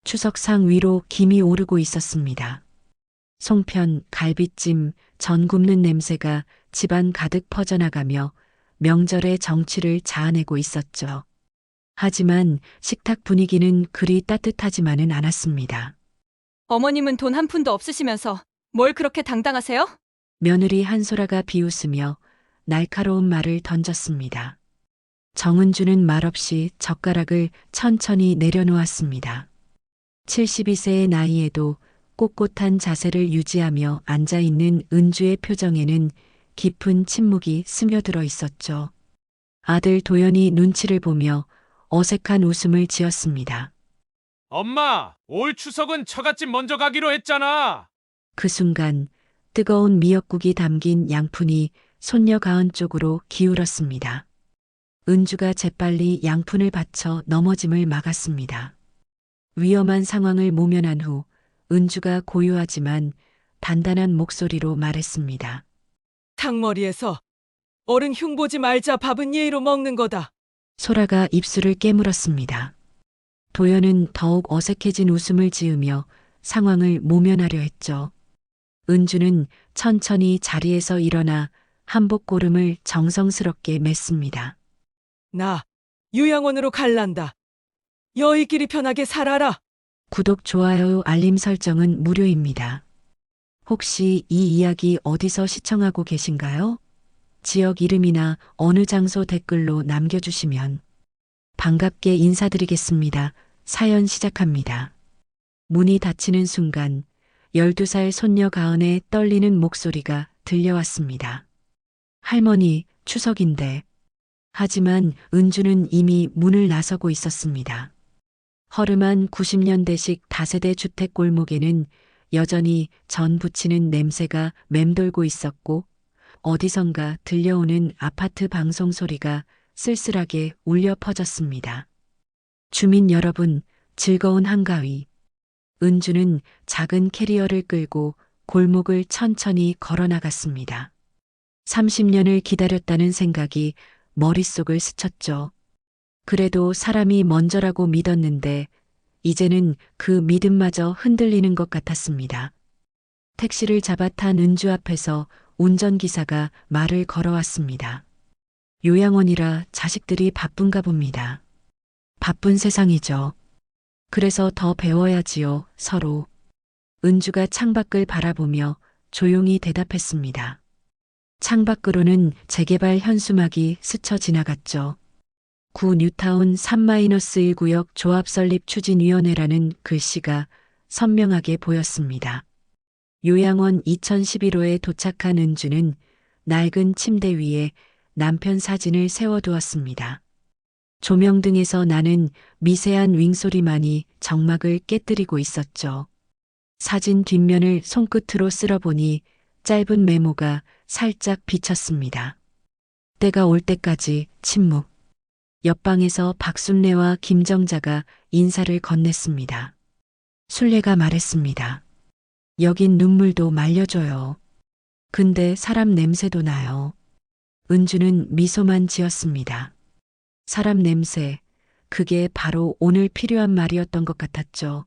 추석상 위로 김이 오르고 있었습니다. 송편, 갈비찜, 전 굽는 냄새가 집안 가득 퍼져나가며 명절의 정취를 자아내고 있었죠. 하지만 식탁 분위기는 그리 따뜻하지만은 않았습니다. 어머님은 돈 한 푼도 없으시면서 뭘 그렇게 당당하세요? 며느리 한소라가 비웃으며 날카로운 말을 던졌습니다. 정은주는 말없이 젓가락을 천천히 내려놓았습니다. 72세의 나이에도 꼿꼿한 자세를 유지하며 앉아있는 은주의 표정에는 깊은 침묵이 스며들어 있었죠. 아들 도연이 눈치를 보며 어색한 웃음을 지었습니다. 엄마, 올 추석은 처갓집 먼저 가기로 했잖아. 그 순간 뜨거운 미역국이 담긴 양푼이 손녀 가은 쪽으로 기울었습니다. 은주가 재빨리 양푼을 받쳐 넘어짐을 막았습니다. 위험한 상황을 모면한 후 은주가 고요하지만 단단한 목소리로 말했습니다. 탕머리에서 어른 흉보지 말자. 밥은 예의로 먹는 거다. 소라가 입술을 깨물었습니다. 도연은 더욱 어색해진 웃음을 지으며 상황을 모면하려 했죠. 은주는 천천히 자리에서 일어나 한복고름을 정성스럽게 맸습니다. 나 요양원으로 갈란다. 여의끼리 편하게 살아라. 구독, 좋아요, 알림 설정은 무료입니다. 혹시 이 이야기 어디서 시청하고 계신가요? 지역 이름이나 어느 장소 댓글로 남겨주시면 반갑게 인사드리겠습니다. 사연 시작합니다. 문이 닫히는 순간 12살 손녀 가은의 떨리는 목소리가 들려왔습니다. 할머니, 추석인데. 하지만 은주는 이미 문을 나서고 있었습니다. 허름한 90년대식 다세대 주택 골목에는 여전히 전 부치는 냄새가 맴돌고 있었고 어디선가 들려오는 아파트 방송 소리가 쓸쓸하게 울려 퍼졌습니다. 주민 여러분, 즐거운 한가위. 은주는 작은 캐리어를 끌고 골목을 천천히 걸어 나갔습니다. 30년을 기다렸다는 생각이 머릿속을 스쳤죠. 그래도 사람이 먼저라고 믿었는데 이제는 그 믿음마저 흔들리는 것 같았습니다. 택시를 잡아 탄 은주 앞에서 운전기사가 말을 걸어왔습니다. 요양원이라 자식들이 바쁜가 봅니다. 바쁜 세상이죠. 그래서 더 배워야지요, 서로. 은주가 창밖을 바라보며 조용히 대답했습니다. 창밖으로는 재개발 현수막이 스쳐 지나갔죠. 구 뉴타운 3-1구역 조합 설립 추진위원회라는 글씨가 선명하게 보였습니다. 요양원 2011호에 도착한 은주는 낡은 침대 위에 남편 사진을 세워두었습니다. 조명등에서 나는 미세한 윙소리만이 정막을 깨뜨리고 있었죠. 사진 뒷면을 손끝으로 쓸어보니 짧은 메모가 살짝 비쳤습니다. 때가 올 때까지 침묵. 옆방에서 박순례와 김정자가 인사를 건넸습니다. 순례가 말했습니다. 여긴 눈물도 말려줘요. 근데 사람 냄새도 나요. 은주는 미소만 지었습니다. 사람 냄새, 그게 바로 오늘 필요한 말이었던 것 같았죠.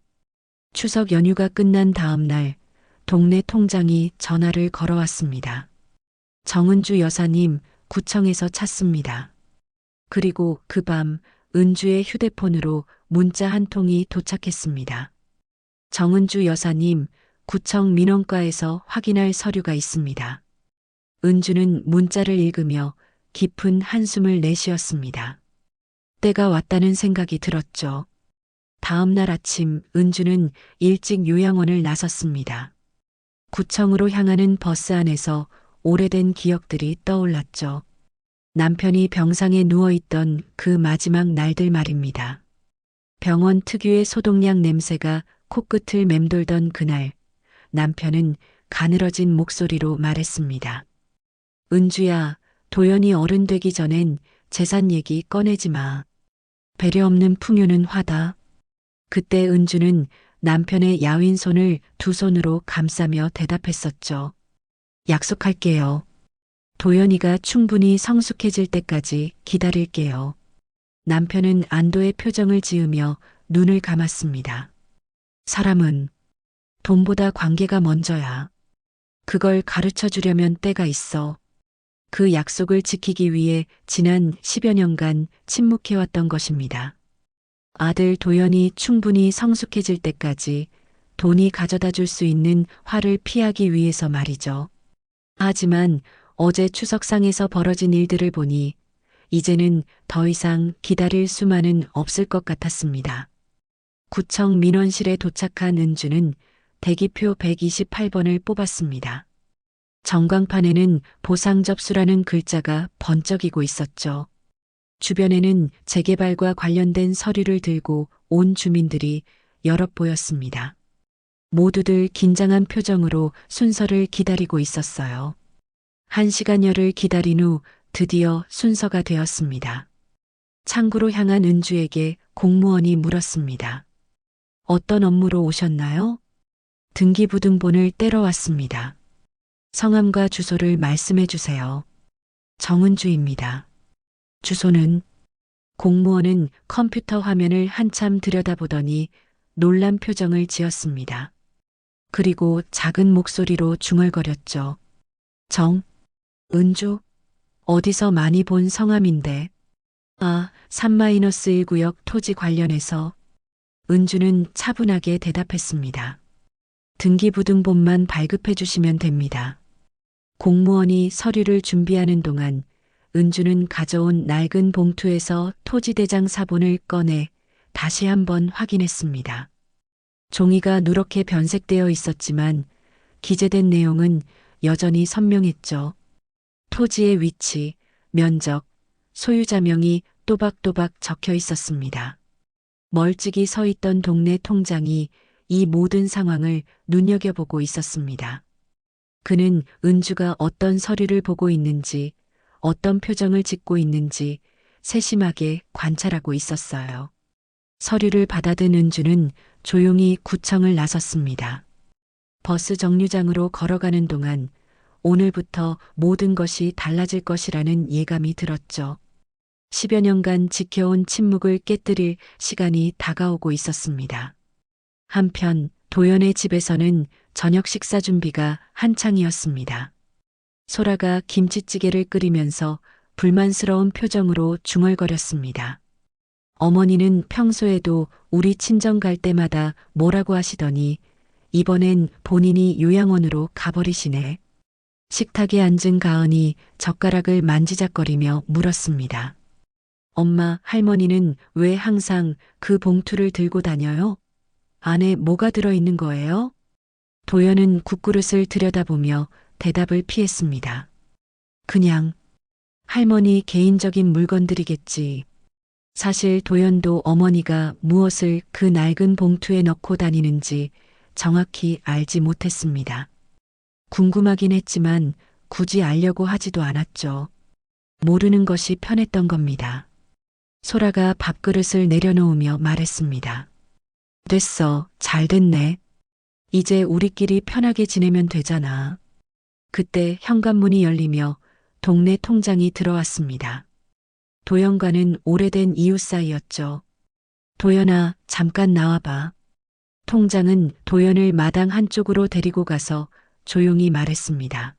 추석 연휴가 끝난 다음 날, 동네 통장이 전화를 걸어왔습니다. 정은주 여사님, 구청에서 찾습니다. 그리고 그 밤 은주의 휴대폰으로 문자 한 통이 도착했습니다. 정은주 여사님, 구청 민원과에서 확인할 서류가 있습니다. 은주는 문자를 읽으며 깊은 한숨을 내쉬었습니다. 때가 왔다는 생각이 들었죠. 다음 날 아침 은주는 일찍 요양원을 나섰습니다. 구청으로 향하는 버스 안에서 오래된 기억들이 떠올랐죠. 남편이 병상에 누워있던 그 마지막 날들 말입니다. 병원 특유의 소독약 냄새가 코끝을 맴돌던 그날, 남편은 가늘어진 목소리로 말했습니다. 은주야, 도연이 어른 되기 전엔 재산 얘기 꺼내지 마. 배려 없는 풍요는 화다. 그때 은주는 남편의 야윈 손을 두 손으로 감싸며 대답했었죠. 약속할게요. 도연이가 충분히 성숙해질 때까지 기다릴게요. 남편은 안도의 표정을 지으며 눈을 감았습니다. 사람은 돈보다 관계가 먼저야. 그걸 가르쳐 주려면 때가 있어. 그 약속을 지키기 위해 지난 10여 년간 침묵해왔던 것입니다. 아들 도연이 충분히 성숙해질 때까지 돈이 가져다 줄 수 있는 화를 피하기 위해서 말이죠. 하지만 어제 추석상에서 벌어진 일들을 보니 이제는 더 이상 기다릴 수만은 없을 것 같았습니다. 구청 민원실에 도착한 은주는 대기표 128번을 뽑았습니다. 전광판에는 보상 접수라는 글자가 번쩍이고 있었죠. 주변에는 재개발과 관련된 서류를 들고 온 주민들이 여럿 보였습니다. 모두들 긴장한 표정으로 순서를 기다리고 있었어요. 1시간여를 기다린 후 드디어 순서가 되었습니다. 창구로 향한 은주에게 공무원이 물었습니다. 어떤 업무로 오셨나요? 등기부등본을 떼러 왔습니다. 성함과 주소를 말씀해 주세요. 정은주입니다. 주소는? 공무원은 컴퓨터 화면을 한참 들여다보더니 놀란 표정을 지었습니다. 그리고 작은 목소리로 중얼거렸죠. 은주? 어디서 많이 본 성함인데. 3-1구역 토지 관련해서. 은주는 차분하게 대답했습니다. 등기부등본만 발급해 주시면 됩니다. 공무원이 서류를 준비하는 동안 은주는 가져온 낡은 봉투에서 토지대장 사본을 꺼내 다시 한번 확인했습니다. 종이가 누렇게 변색되어 있었지만 기재된 내용은 여전히 선명했죠. 토지의 위치, 면적, 소유자명이 또박또박 적혀 있었습니다. 멀찍이 서 있던 동네 통장이 이 모든 상황을 눈여겨보고 있었습니다. 그는 은주가 어떤 서류를 보고 있는지, 어떤 표정을 짓고 있는지 세심하게 관찰하고 있었어요. 서류를 받아든 은주는 조용히 구청을 나섰습니다. 버스 정류장으로 걸어가는 동안 오늘부터 모든 것이 달라질 것이라는 예감이 들었죠. 10여 년간 지켜온 침묵을 깨뜨릴 시간이 다가오고 있었습니다. 한편 도연의 집에서는 저녁 식사 준비가 한창이었습니다. 소라가 김치찌개를 끓이면서 불만스러운 표정으로 중얼거렸습니다. 어머니는 평소에도 우리 친정 갈 때마다 뭐라고 하시더니 이번엔 본인이 요양원으로 가버리시네. 식탁에 앉은 가은이 젓가락을 만지작거리며 물었습니다. 엄마, 할머니는 왜 항상 그 봉투를 들고 다녀요? 안에 뭐가 들어있는 거예요? 도연은 국그릇을 들여다보며 대답을 피했습니다. 그냥 할머니 개인적인 물건들이겠지. 사실 도연도 어머니가 무엇을 그 낡은 봉투에 넣고 다니는지 정확히 알지 못했습니다. 궁금하긴 했지만 굳이 알려고 하지도 않았죠. 모르는 것이 편했던 겁니다. 소라가 밥그릇을 내려놓으며 말했습니다. 됐어, 잘 됐네. 이제 우리끼리 편하게 지내면 되잖아. 그때 현관문이 열리며 동네 통장이 들어왔습니다. 도연과는 오래된 이웃 사이였죠. 도연아, 잠깐 나와봐. 통장은 도연을 마당 한쪽으로 데리고 가서 조용히 말했습니다.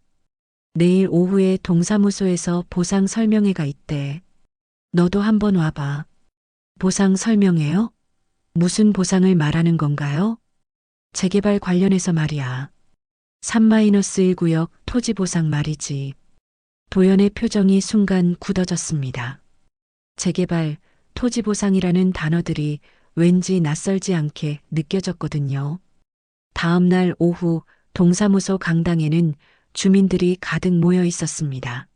내일 오후에 동사무소에서 보상 설명회가 있대. 너도 한번 와봐. 보상 설명회요? 무슨 보상을 말하는 건가요? 재개발 관련해서 말이야. 3-1구역 토지 보상 말이지. 도연의 표정이 순간 굳어졌습니다. 재개발, 토지 보상이라는 단어들이 왠지 낯설지 않게 느껴졌거든요. 다음 날 오후 동사무소 강당에는 주민들이 가득 모여 있었습니다.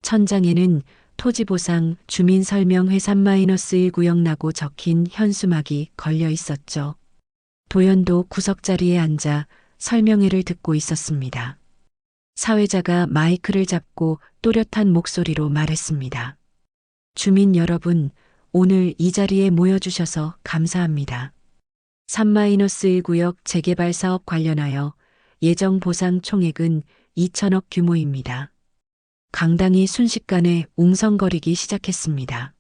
천장에는 토지보상 주민설명회 3-1구역라고 적힌 현수막이 걸려 있었죠. 도연도 구석자리에 앉아 설명회를 듣고 있었습니다. 사회자가 마이크를 잡고 또렷한 목소리로 말했습니다. 주민 여러분, 오늘 이 자리에 모여주셔서 감사합니다. 3-1구역 재개발 사업 관련하여 예정 보상 총액은 2천억 규모입니다. 강당이 순식간에 웅성거리기 시작했습니다.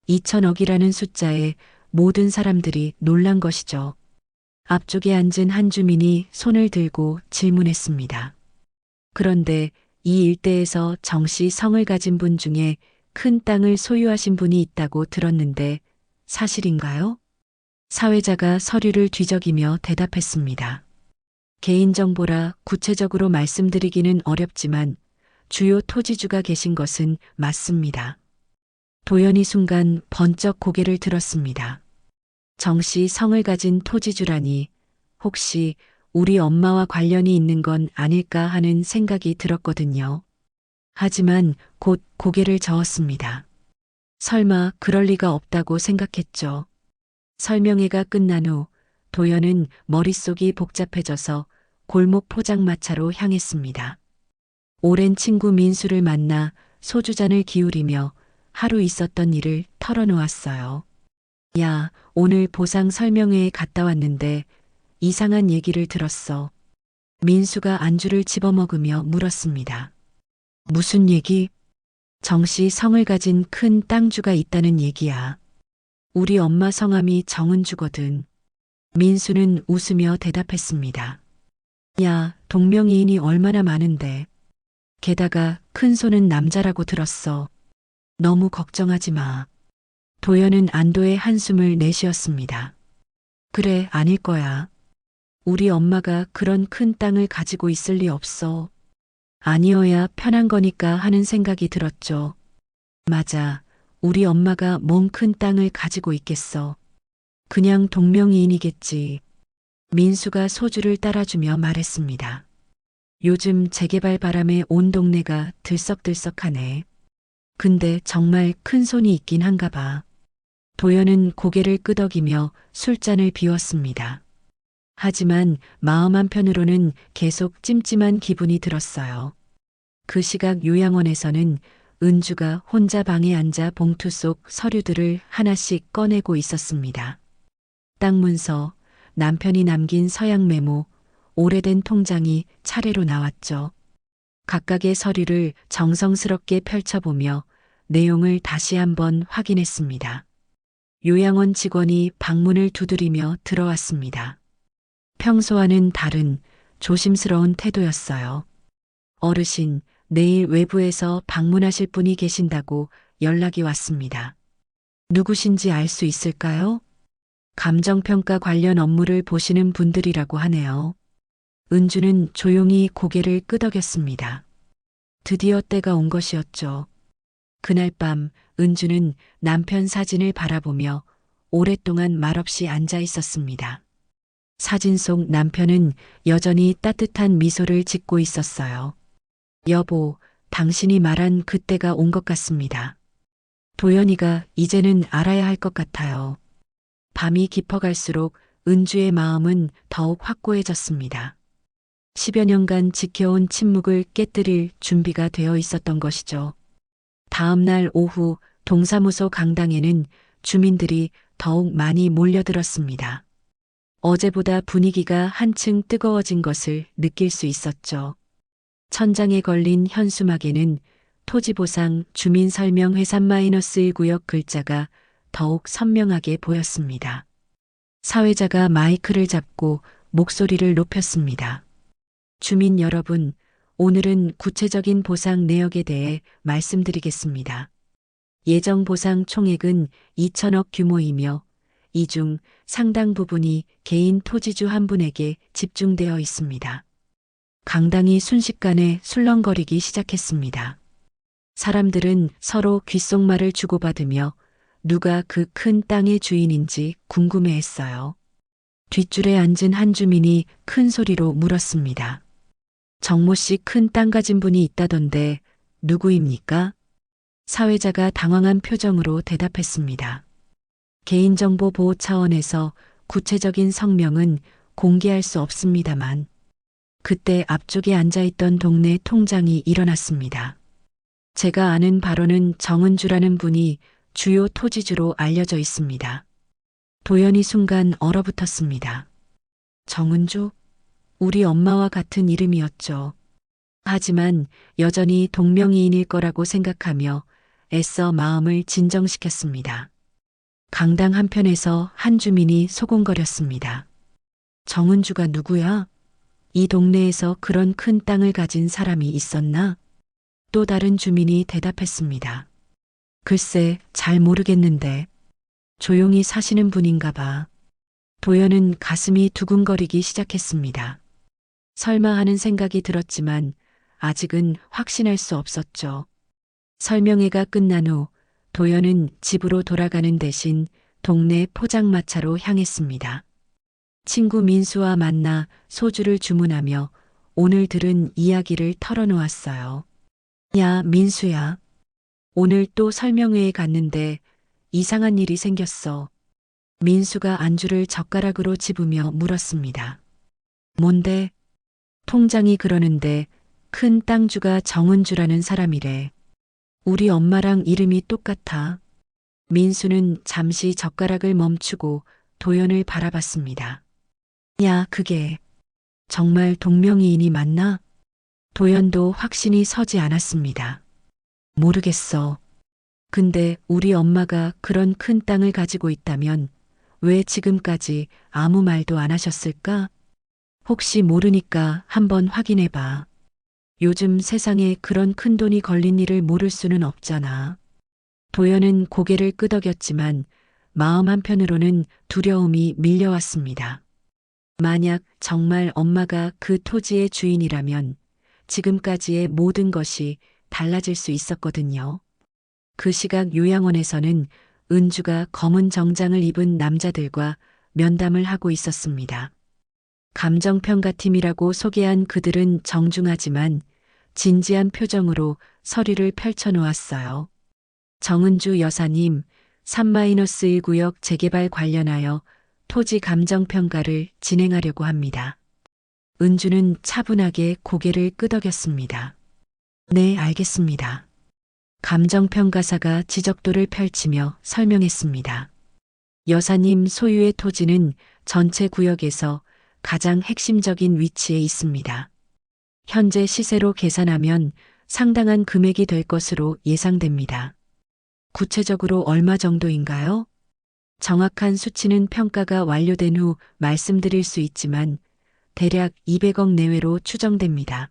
2천억이라는 숫자에 모든 사람들이 놀란 것이죠. 앞쪽에 앉은 한 주민이 손을 들고 질문했습니다. 그런데 이 일대에서 정씨 성을 가진 분 중에 큰 땅을 소유하신 분이 있다고 들었는데 사실인가요? 사회자가 서류를 뒤적이며 대답했습니다. 개인정보라 구체적으로 말씀드리기는 어렵지만 주요 토지주가 계신 것은 맞습니다. 도연이 순간 번쩍 고개를 들었습니다. 정씨 성을 가진 토지주라니 혹시 우리 엄마와 관련이 있는 건 아닐까 하는 생각이 들었거든요. 하지만 곧 고개를 저었습니다. 설마 그럴 리가 없다고 생각했죠. 설명회가 끝난 후 도연은 머릿속이 복잡해져서 골목 포장마차로 향했습니다. 오랜 친구 민수를 만나 소주잔을 기울이며 하루 있었던 일을 털어놓았어요. 야, 오늘 보상 설명회에 갔다 왔는데 이상한 얘기를 들었어. 민수가 안주를 집어먹으며 물었습니다. 무슨 얘기? 정씨 성을 가진 큰 땅주가 있다는 얘기야. 우리 엄마 성함이 정은주거든. 민수는 웃으며 대답했습니다. 야, 동명이인이 얼마나 많은데. 게다가 큰손은 남자라고 들었어. 너무 걱정하지 마. 도연은 안도의 한숨을 내쉬었습니다. 그래, 아닐 거야. 우리 엄마가 그런 큰 땅을 가지고 있을 리 없어. 아니어야 편한 거니까 하는 생각이 들었죠. 맞아. 우리 엄마가 뭔 큰 땅을 가지고 있겠어. 그냥 동명이인이겠지. 민수가 소주를 따라주며 말했습니다. 요즘 재개발 바람에 온 동네가 들썩들썩하네. 근데 정말 큰 손이 있긴 한가 봐. 도연은 고개를 끄덕이며 술잔을 비웠습니다. 하지만 마음 한편으로는 계속 찜찜한 기분이 들었어요. 그 시각 요양원에서는 은주가 혼자 방에 앉아 봉투 속 서류들을 하나씩 꺼내고 있었습니다. 땅 문서, 남편이 남긴 서약 메모, 오래된 통장이 차례로 나왔죠. 각각의 서류를 정성스럽게 펼쳐보며 내용을 다시 한번 확인했습니다. 요양원 직원이 방문을 두드리며 들어왔습니다. 평소와는 다른 조심스러운 태도였어요. 어르신, 내일 외부에서 방문하실 분이 계신다고 연락이 왔습니다. 누구신지 알 수 있을까요? 감정평가 관련 업무를 보시는 분들이라고 하네요. 은주는 조용히 고개를 끄덕였습니다. 드디어 때가 온 것이었죠. 그날 밤 은주는 남편 사진을 바라보며 오랫동안 말없이 앉아 있었습니다. 사진 속 남편은 여전히 따뜻한 미소를 짓고 있었어요. 여보, 당신이 말한 그때가 온 것 같습니다. 도연이가 이제는 알아야 할 것 같아요. 밤이 깊어갈수록 은주의 마음은 더욱 확고해졌습니다. 10여 년간 지켜온 침묵을 깨뜨릴 준비가 되어 있었던 것이죠. 다음 날 오후 동사무소 강당에는 주민들이 더욱 많이 몰려들었습니다. 어제보다 분위기가 한층 뜨거워진 것을 느낄 수 있었죠. 천장에 걸린 현수막에는 토지보상 주민설명회 3-1구역 글자가 더욱 선명하게 보였습니다. 사회자가 마이크를 잡고 목소리를 높였습니다. 주민 여러분, 오늘은 구체적인 보상 내역에 대해 말씀드리겠습니다. 예정 보상 총액은 2천억 규모이며 이 중 상당 부분이 개인 토지주 한 분에게 집중되어 있습니다. 강당이 순식간에 술렁거리기 시작했습니다. 사람들은 서로 귓속말을 주고받으며 누가 그 큰 땅의 주인인지 궁금해했어요. 뒷줄에 앉은 한 주민이 큰 소리로 물었습니다. 정모 씨 큰 땅 가진 분이 있다던데 누구입니까? 사회자가 당황한 표정으로 대답했습니다. 개인정보 보호 차원에서 구체적인 성명은 공개할 수 없습니다만 그때 앞쪽에 앉아있던 동네 통장이 일어났습니다. 제가 아는 바로는 정은주라는 분이 주요 토지주로 알려져 있습니다. 도연이 순간 얼어붙었습니다. 정은주? 우리 엄마와 같은 이름이었죠. 하지만 여전히 동명이인일 거라고 생각하며 애써 마음을 진정시켰습니다. 강당 한편에서 한 주민이 소곤거렸습니다. 정은주가 누구야? 이 동네에서 그런 큰 땅을 가진 사람이 있었나? 또 다른 주민이 대답했습니다. 글쎄, 잘 모르겠는데. 조용히 사시는 분인가 봐. 도연은 가슴이 두근거리기 시작했습니다. 설마 하는 생각이 들었지만 아직은 확신할 수 없었죠. 설명회가 끝난 후 도연은 집으로 돌아가는 대신 동네 포장마차로 향했습니다. 친구 민수와 만나 소주를 주문하며 오늘 들은 이야기를 털어놓았어요. 야, 민수야. 오늘 또 설명회에 갔는데 이상한 일이 생겼어. 민수가 안주를 젓가락으로 집으며 물었습니다. 뭔데? 통장이 그러는데 큰 땅주가 정은주라는 사람이래. 우리 엄마랑 이름이 똑같아. 민수는 잠시 젓가락을 멈추고 도연을 바라봤습니다. 야, 그게 정말 동명이인이 맞나? 도연도 확신이 서지 않았습니다. 모르겠어. 근데 우리 엄마가 그런 큰 땅을 가지고 있다면 왜 지금까지 아무 말도 안 하셨을까? 혹시 모르니까 한번 확인해 봐. 요즘 세상에 그런 큰 돈이 걸린 일을 모를 수는 없잖아. 도연은 고개를 끄덕였지만 마음 한편으로는 두려움이 밀려왔습니다. 만약 정말 엄마가 그 토지의 주인이라면 지금까지의 모든 것이 달라질 수 있었거든요. 그 시각 요양원에서는 은주가 검은 정장을 입은 남자들과 면담을 하고 있었습니다. 감정평가팀이라고 소개한 그들은 정중하지만 진지한 표정으로 서류를 펼쳐놓았어요. 정은주 여사님, 3-1구역 재개발 관련하여 토지 감정평가를 진행하려고 합니다. 은주는 차분하게 고개를 끄덕였습니다. 네, 알겠습니다. 감정평가사가 지적도를 펼치며 설명했습니다. 여사님 소유의 토지는 전체 구역에서 가장 핵심적인 위치에 있습니다. 현재 시세로 계산하면 상당한 금액이 될 것으로 예상됩니다. 구체적으로 얼마 정도인가요? 정확한 수치는 평가가 완료된 후 말씀드릴 수 있지만 대략 200억 내외로 추정됩니다.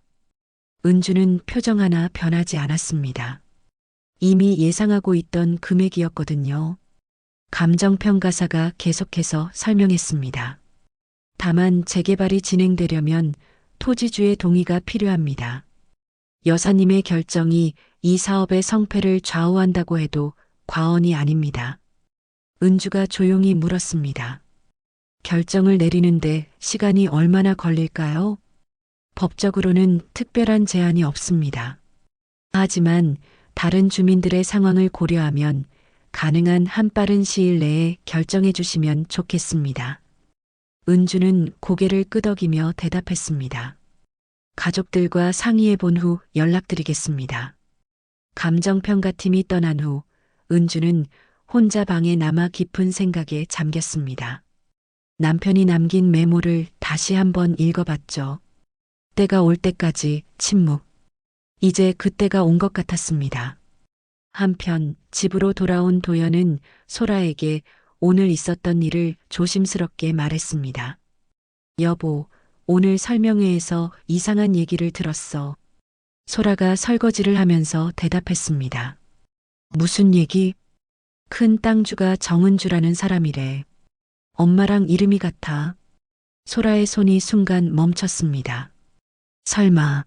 은주는 표정 하나 변하지 않았습니다. 이미 예상하고 있던 금액이었거든요. 감정평가사가 계속해서 설명했습니다. 다만 재개발이 진행되려면 토지주의 동의가 필요합니다. 여사님의 결정이 이 사업의 성패를 좌우한다고 해도 과언이 아닙니다. 은주가 조용히 물었습니다. 결정을 내리는데 시간이 얼마나 걸릴까요? 법적으로는 특별한 제한이 없습니다. 하지만 다른 주민들의 상황을 고려하면 가능한 한 빠른 시일 내에 결정해 주시면 좋겠습니다. 은주는 고개를 끄덕이며 대답했습니다. 가족들과 상의해 본 후 연락드리겠습니다. 감정평가팀이 떠난 후 은주는 혼자 방에 남아 깊은 생각에 잠겼습니다. 남편이 남긴 메모를 다시 한번 읽어봤죠. 때가 올 때까지 침묵. 이제 그때가 온 것 같았습니다. 한편 집으로 돌아온 도연은 소라에게 오늘 있었던 일을 조심스럽게 말했습니다. 여보, 오늘 설명회에서 이상한 얘기를 들었어. 소라가 설거지를 하면서 대답했습니다. 무슨 얘기? 큰 땅주가 정은주라는 사람이래. 엄마랑 이름이 같아. 소라의 손이 순간 멈췄습니다. 설마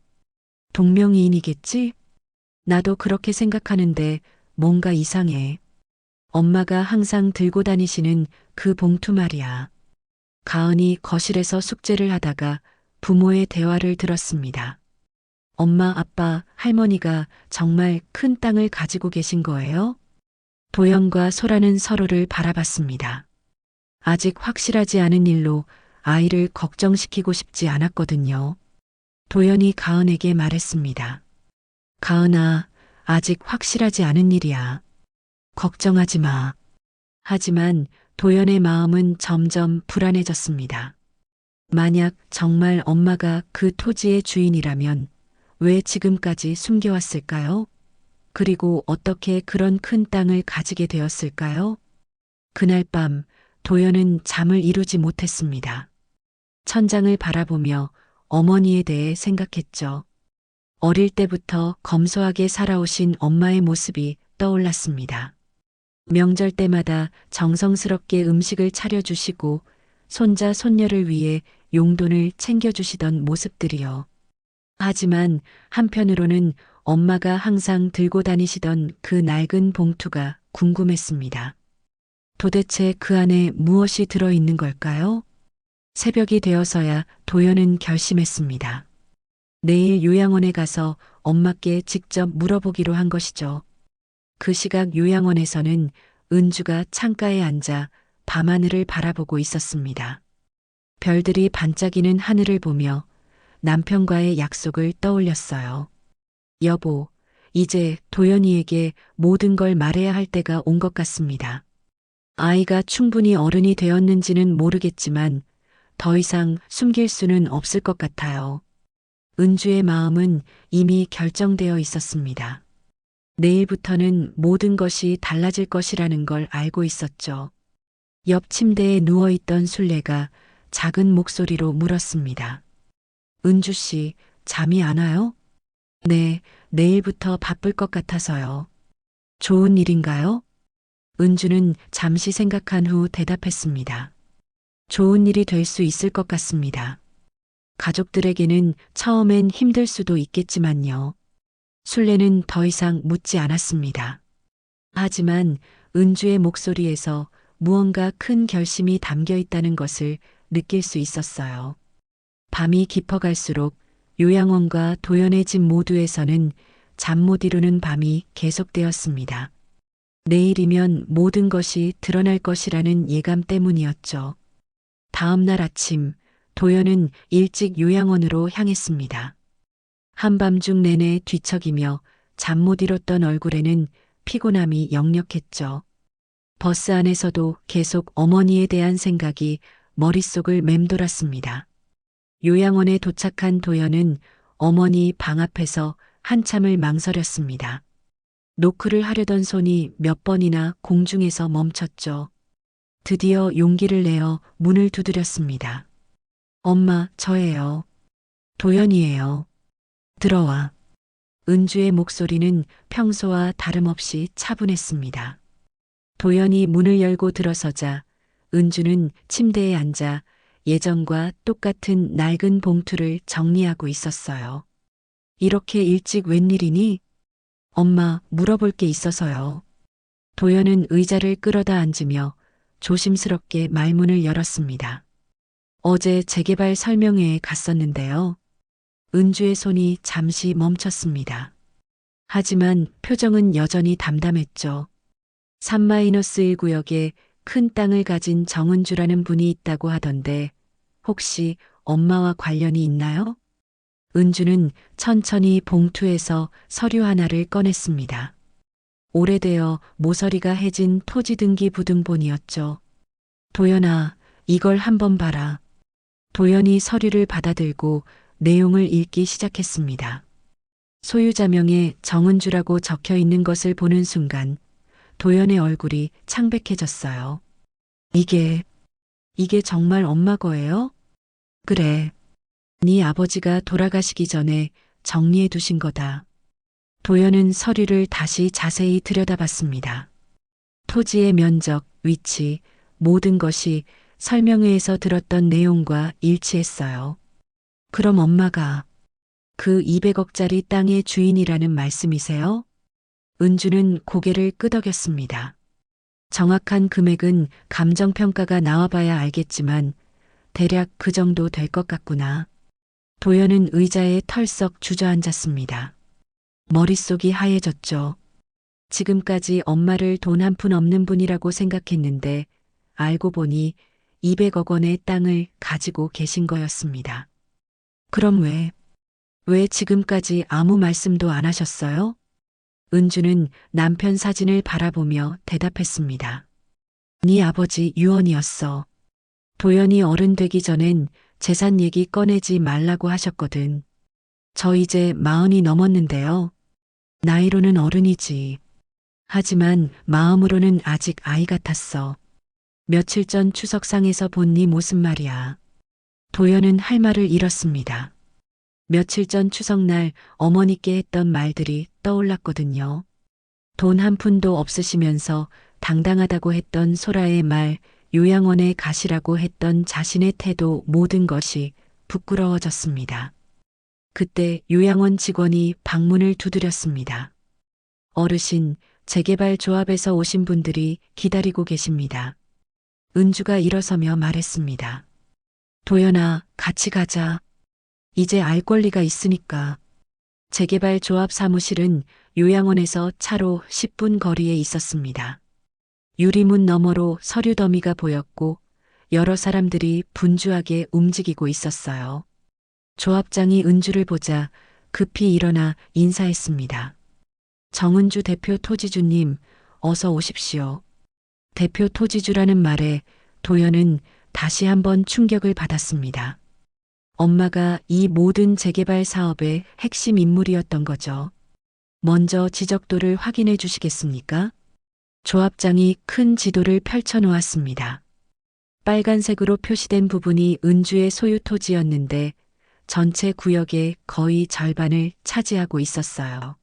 동명이인이겠지? 나도 그렇게 생각하는데 뭔가 이상해. 엄마가 항상 들고 다니시는 그 봉투 말이야. 가은이 거실에서 숙제를 하다가 부모의 대화를 들었습니다. 엄마, 아빠, 할머니가 정말 큰 땅을 가지고 계신 거예요? 도연과 소라는 서로를 바라봤습니다. 아직 확실하지 않은 일로 아이를 걱정시키고 싶지 않았거든요. 도연이 가은에게 말했습니다. 가은아, 아직 확실하지 않은 일이야. 걱정하지 마. 하지만 도연의 마음은 점점 불안해졌습니다. 만약 정말 엄마가 그 토지의 주인이라면 왜 지금까지 숨겨왔을까요? 그리고 어떻게 그런 큰 땅을 가지게 되었을까요? 그날 밤 도연은 잠을 이루지 못했습니다. 천장을 바라보며 어머니에 대해 생각했죠. 어릴 때부터 검소하게 살아오신 엄마의 모습이 떠올랐습니다. 명절 때마다 정성스럽게 음식을 차려주시고 손자 손녀를 위해 용돈을 챙겨주시던 모습들이요. 하지만 한편으로는 엄마가 항상 들고 다니시던 그 낡은 봉투가 궁금했습니다. 도대체 그 안에 무엇이 들어있는 걸까요? 새벽이 되어서야 도연은 결심했습니다. 내일 요양원에 가서 엄마께 직접 물어보기로 한 것이죠. 그 시각 요양원에서는 은주가 창가에 앉아 밤하늘을 바라보고 있었습니다. 별들이 반짝이는 하늘을 보며 남편과의 약속을 떠올렸어요. 여보, 이제 도연이에게 모든 걸 말해야 할 때가 온 것 같습니다. 아이가 충분히 어른이 되었는지는 모르겠지만 더 이상 숨길 수는 없을 것 같아요. 은주의 마음은 이미 결정되어 있었습니다. 내일부터는 모든 것이 달라질 것이라는 걸 알고 있었죠. 옆 침대에 누워있던 순례가 작은 목소리로 물었습니다. 은주 씨, 잠이 안 와요? 네, 내일부터 바쁠 것 같아서요. 좋은 일인가요? 은주는 잠시 생각한 후 대답했습니다. 좋은 일이 될 수 있을 것 같습니다. 가족들에게는 처음엔 힘들 수도 있겠지만요. 순례는 더 이상 묻지 않았습니다. 하지만 은주의 목소리에서 무언가 큰 결심이 담겨 있다는 것을 느낄 수 있었어요. 밤이 깊어갈수록 요양원과 도연의 집 모두에서는 잠 못 이루는 밤이 계속되었습니다. 내일이면 모든 것이 드러날 것이라는 예감 때문이었죠. 다음 날 아침, 도연은 일찍 요양원으로 향했습니다. 한밤중 내내 뒤척이며 잠 못 이뤘던 얼굴에는 피곤함이 역력했죠. 버스 안에서도 계속 어머니에 대한 생각이 머릿속을 맴돌았습니다. 요양원에 도착한 도연은 어머니 방 앞에서 한참을 망설였습니다. 노크를 하려던 손이 몇 번이나 공중에서 멈췄죠. 드디어 용기를 내어 문을 두드렸습니다. 엄마, 저예요. 도연이에요. 들어와. 은주의 목소리는 평소와 다름없이 차분했습니다. 도연이 문을 열고 들어서자 은주는 침대에 앉아 예전과 똑같은 낡은 봉투를 정리하고 있었어요. 이렇게 일찍 웬일이니? 엄마, 물어볼 게 있어서요. 도연은 의자를 끌어다 앉으며 조심스럽게 말문을 열었습니다. 어제 재개발 설명회에 갔었는데요. 은주의 손이 잠시 멈췄습니다. 하지만 표정은 여전히 담담했죠. 3-1 구역에 큰 땅을 가진 정은주라는 분이 있다고 하던데 혹시 엄마와 관련이 있나요? 은주는 천천히 봉투에서 서류 하나를 꺼냈습니다. 오래되어 모서리가 해진 토지 등기 부등본이었죠. 도연아, 이걸 한번 봐라. 도연이 서류를 받아들고 내용을 읽기 시작했습니다. 소유자명에 정은주라고 적혀 있는 것을 보는 순간 도연의 얼굴이 창백해졌어요. 이게 정말 엄마 거예요? 그래. 네 아버지가 돌아가시기 전에 정리해 두신 거다. 도연은 서류를 다시 자세히 들여다봤습니다. 토지의 면적, 위치, 모든 것이 설명회에서 들었던 내용과 일치했어요. 그럼 엄마가 그 200억짜리 땅의 주인이라는 말씀이세요? 은주는 고개를 끄덕였습니다. 정확한 금액은 감정평가가 나와봐야 알겠지만 대략 그 정도 될 것 같구나. 도연은 의자에 털썩 주저앉았습니다. 머릿속이 하얘졌죠. 지금까지 엄마를 돈 한 푼 없는 분이라고 생각했는데 알고 보니 200억 원의 땅을 가지고 계신 거였습니다. 그럼 왜 지금까지 아무 말씀도 안 하셨어요? 은주는 남편 사진을 바라보며 대답했습니다. 네 아버지 유언이었어. 도연이 어른 되기 전엔 재산 얘기 꺼내지 말라고 하셨거든. 저 이제 40이 넘었는데요. 나이로는 어른이지. 하지만 마음으로는 아직 아이 같았어. 며칠 전 추석상에서 본 네 모습 말이야. 도연은 할 말을 잃었습니다. 며칠 전 추석날 어머니께 했던 말들이 떠올랐거든요. 돈 한 푼도 없으시면서 당당하다고 했던 소라의 말, 요양원에 가시라고 했던 자신의 태도, 모든 것이 부끄러워졌습니다. 그때 요양원 직원이 방문을 두드렸습니다. 어르신, 재개발 조합에서 오신 분들이 기다리고 계십니다. 은주가 일어서며 말했습니다. 도연아, 같이 가자. 이제 알 권리가 있으니까. 재개발 조합 사무실은 요양원에서 차로 10분 거리에 있었습니다. 유리문 너머로 서류 더미가 보였고 여러 사람들이 분주하게 움직이고 있었어요. 조합장이 은주를 보자 급히 일어나 인사했습니다. 정은주 대표 토지주님, 어서 오십시오. 대표 토지주라는 말에 도연은 다시 한번 충격을 받았습니다. 엄마가 이 모든 재개발 사업의 핵심 인물이었던 거죠. 먼저 지적도를 확인해 주시겠습니까? 조합장이 큰 지도를 펼쳐 놓았습니다. 빨간색으로 표시된 부분이 은주의 소유 토지였는데 전체 구역의 거의 절반을 차지하고 있었어요.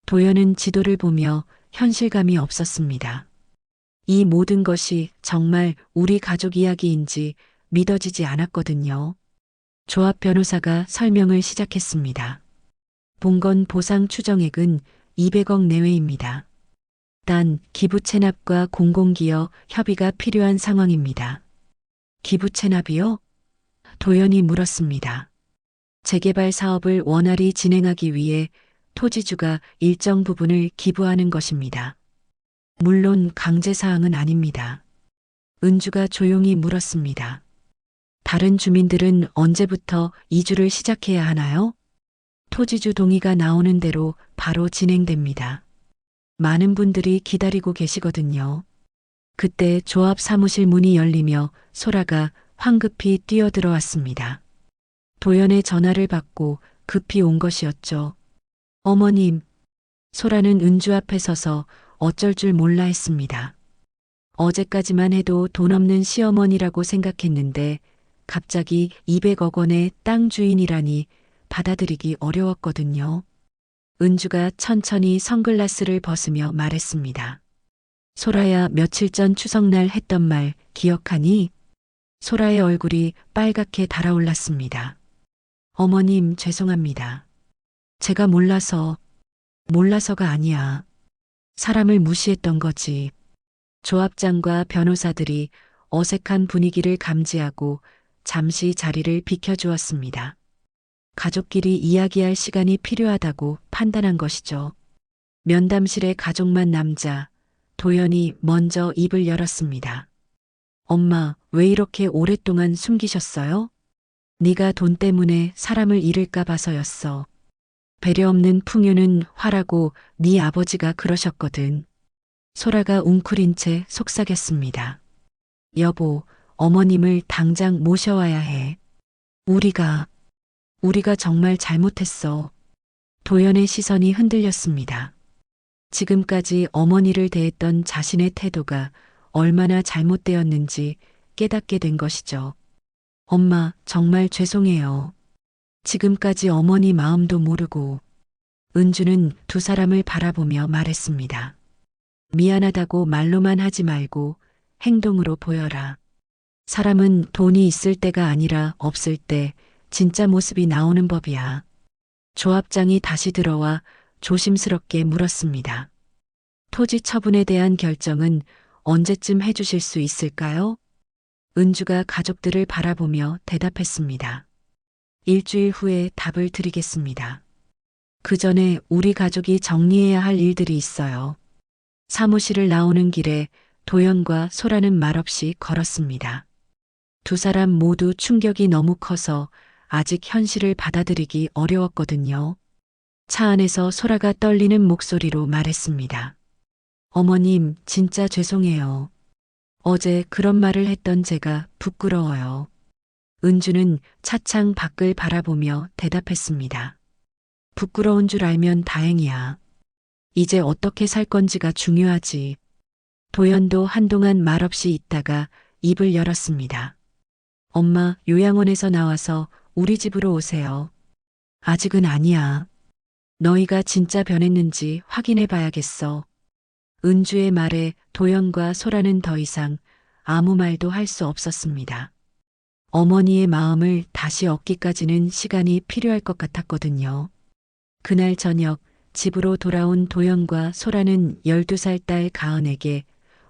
도연은 지도를 보며 현실감이 없었습니다. 이 모든 것이 정말 우리 가족 이야기인지 믿어지지 않았거든요. 조합 변호사가 설명을 시작했습니다. 본건 보상 추정액은 200억 내외입니다. 단 기부 체납과 공공기여 협의가 필요한 상황입니다. 기부 체납이요? 도연이 물었습니다. 재개발 사업을 원활히 진행하기 위해 토지주가 일정 부분을 기부하는 것입니다. 물론 강제사항은 아닙니다. 은주가 조용히 물었습니다. 다른 주민들은 언제부터 이주를 시작해야 하나요? 토지주 동의가 나오는 대로 바로 진행됩니다. 많은 분들이 기다리고 계시거든요. 그때 조합 사무실 문이 열리며 소라가 황급히 뛰어들어왔습니다. 도연의 전화를 받고 급히 온 것이었죠. 어머님, 소라는 은주 앞에 서서 어쩔 줄 몰라 했습니다. 어제까지만 해도 돈 없는 시어머니라고 생각했는데 갑자기 200억 원의 땅 주인이라니 받아들이기 어려웠거든요. 은주가 천천히 선글라스를 벗으며 말했습니다. 소라야, 며칠 전 추석날 했던 말 기억하니? 소라의 얼굴이 빨갛게 달아올랐습니다. 어머님, 죄송합니다. 제가 몰라서가 아니야. 사람을 무시했던 거지. 조합장과 변호사들이 어색한 분위기를 감지하고 잠시 자리를 비켜주었습니다. 가족끼리 이야기할 시간이 필요하다고 판단한 것이죠. 면담실에 가족만 남자, 도연이 먼저 입을 열었습니다. 엄마, 왜 이렇게 오랫동안 숨기셨어요? 네가 돈 때문에 사람을 잃을까 봐서였어. 배려 없는 풍요는 화라고 네 아버지가 그러셨거든. 소라가 웅크린 채 속삭였습니다. 여보, 어머님을 당장 모셔와야 해. 우리가 정말 잘못했어. 도연의 시선이 흔들렸습니다. 지금까지 어머니를 대했던 자신의 태도가 얼마나 잘못되었는지 깨닫게 된 것이죠. 엄마, 정말 죄송해요. 지금까지 어머니 마음도 모르고. 은주는 두 사람을 바라보며 말했습니다. 미안하다고 말로만 하지 말고 행동으로 보여라. 사람은 돈이 있을 때가 아니라 없을 때 진짜 모습이 나오는 법이야. 조합장이 다시 들어와 조심스럽게 물었습니다. 토지 처분에 대한 결정은 언제쯤 해주실 수 있을까요? 은주가 가족들을 바라보며 대답했습니다. 일주일 후에 답을 드리겠습니다. 그 전에 우리 가족이 정리해야 할 일들이 있어요. 사무실을 나오는 길에 도연과 소라는 말없이 걸었습니다. 두 사람 모두 충격이 너무 커서 아직 현실을 받아들이기 어려웠거든요. 차 안에서 소라가 떨리는 목소리로 말했습니다. 어머님, 진짜 죄송해요. 어제 그런 말을 했던 제가 부끄러워요. 은주는 차창 밖을 바라보며 대답했습니다. 부끄러운 줄 알면 다행이야. 이제 어떻게 살 건지가 중요하지. 도연도 한동안 말없이 있다가 입을 열었습니다. 엄마, 요양원에서 나와서 우리 집으로 오세요. 아직은 아니야. 너희가 진짜 변했는지 확인해 봐야겠어. 은주의 말에 도연과 소라는 더 이상 아무 말도 할 수 없었습니다. 어머니의 마음을 다시 얻기까지는 시간이 필요할 것 같았거든요. 그날 저녁 집으로 돌아온 도연과 소라는 12살 딸 가은에게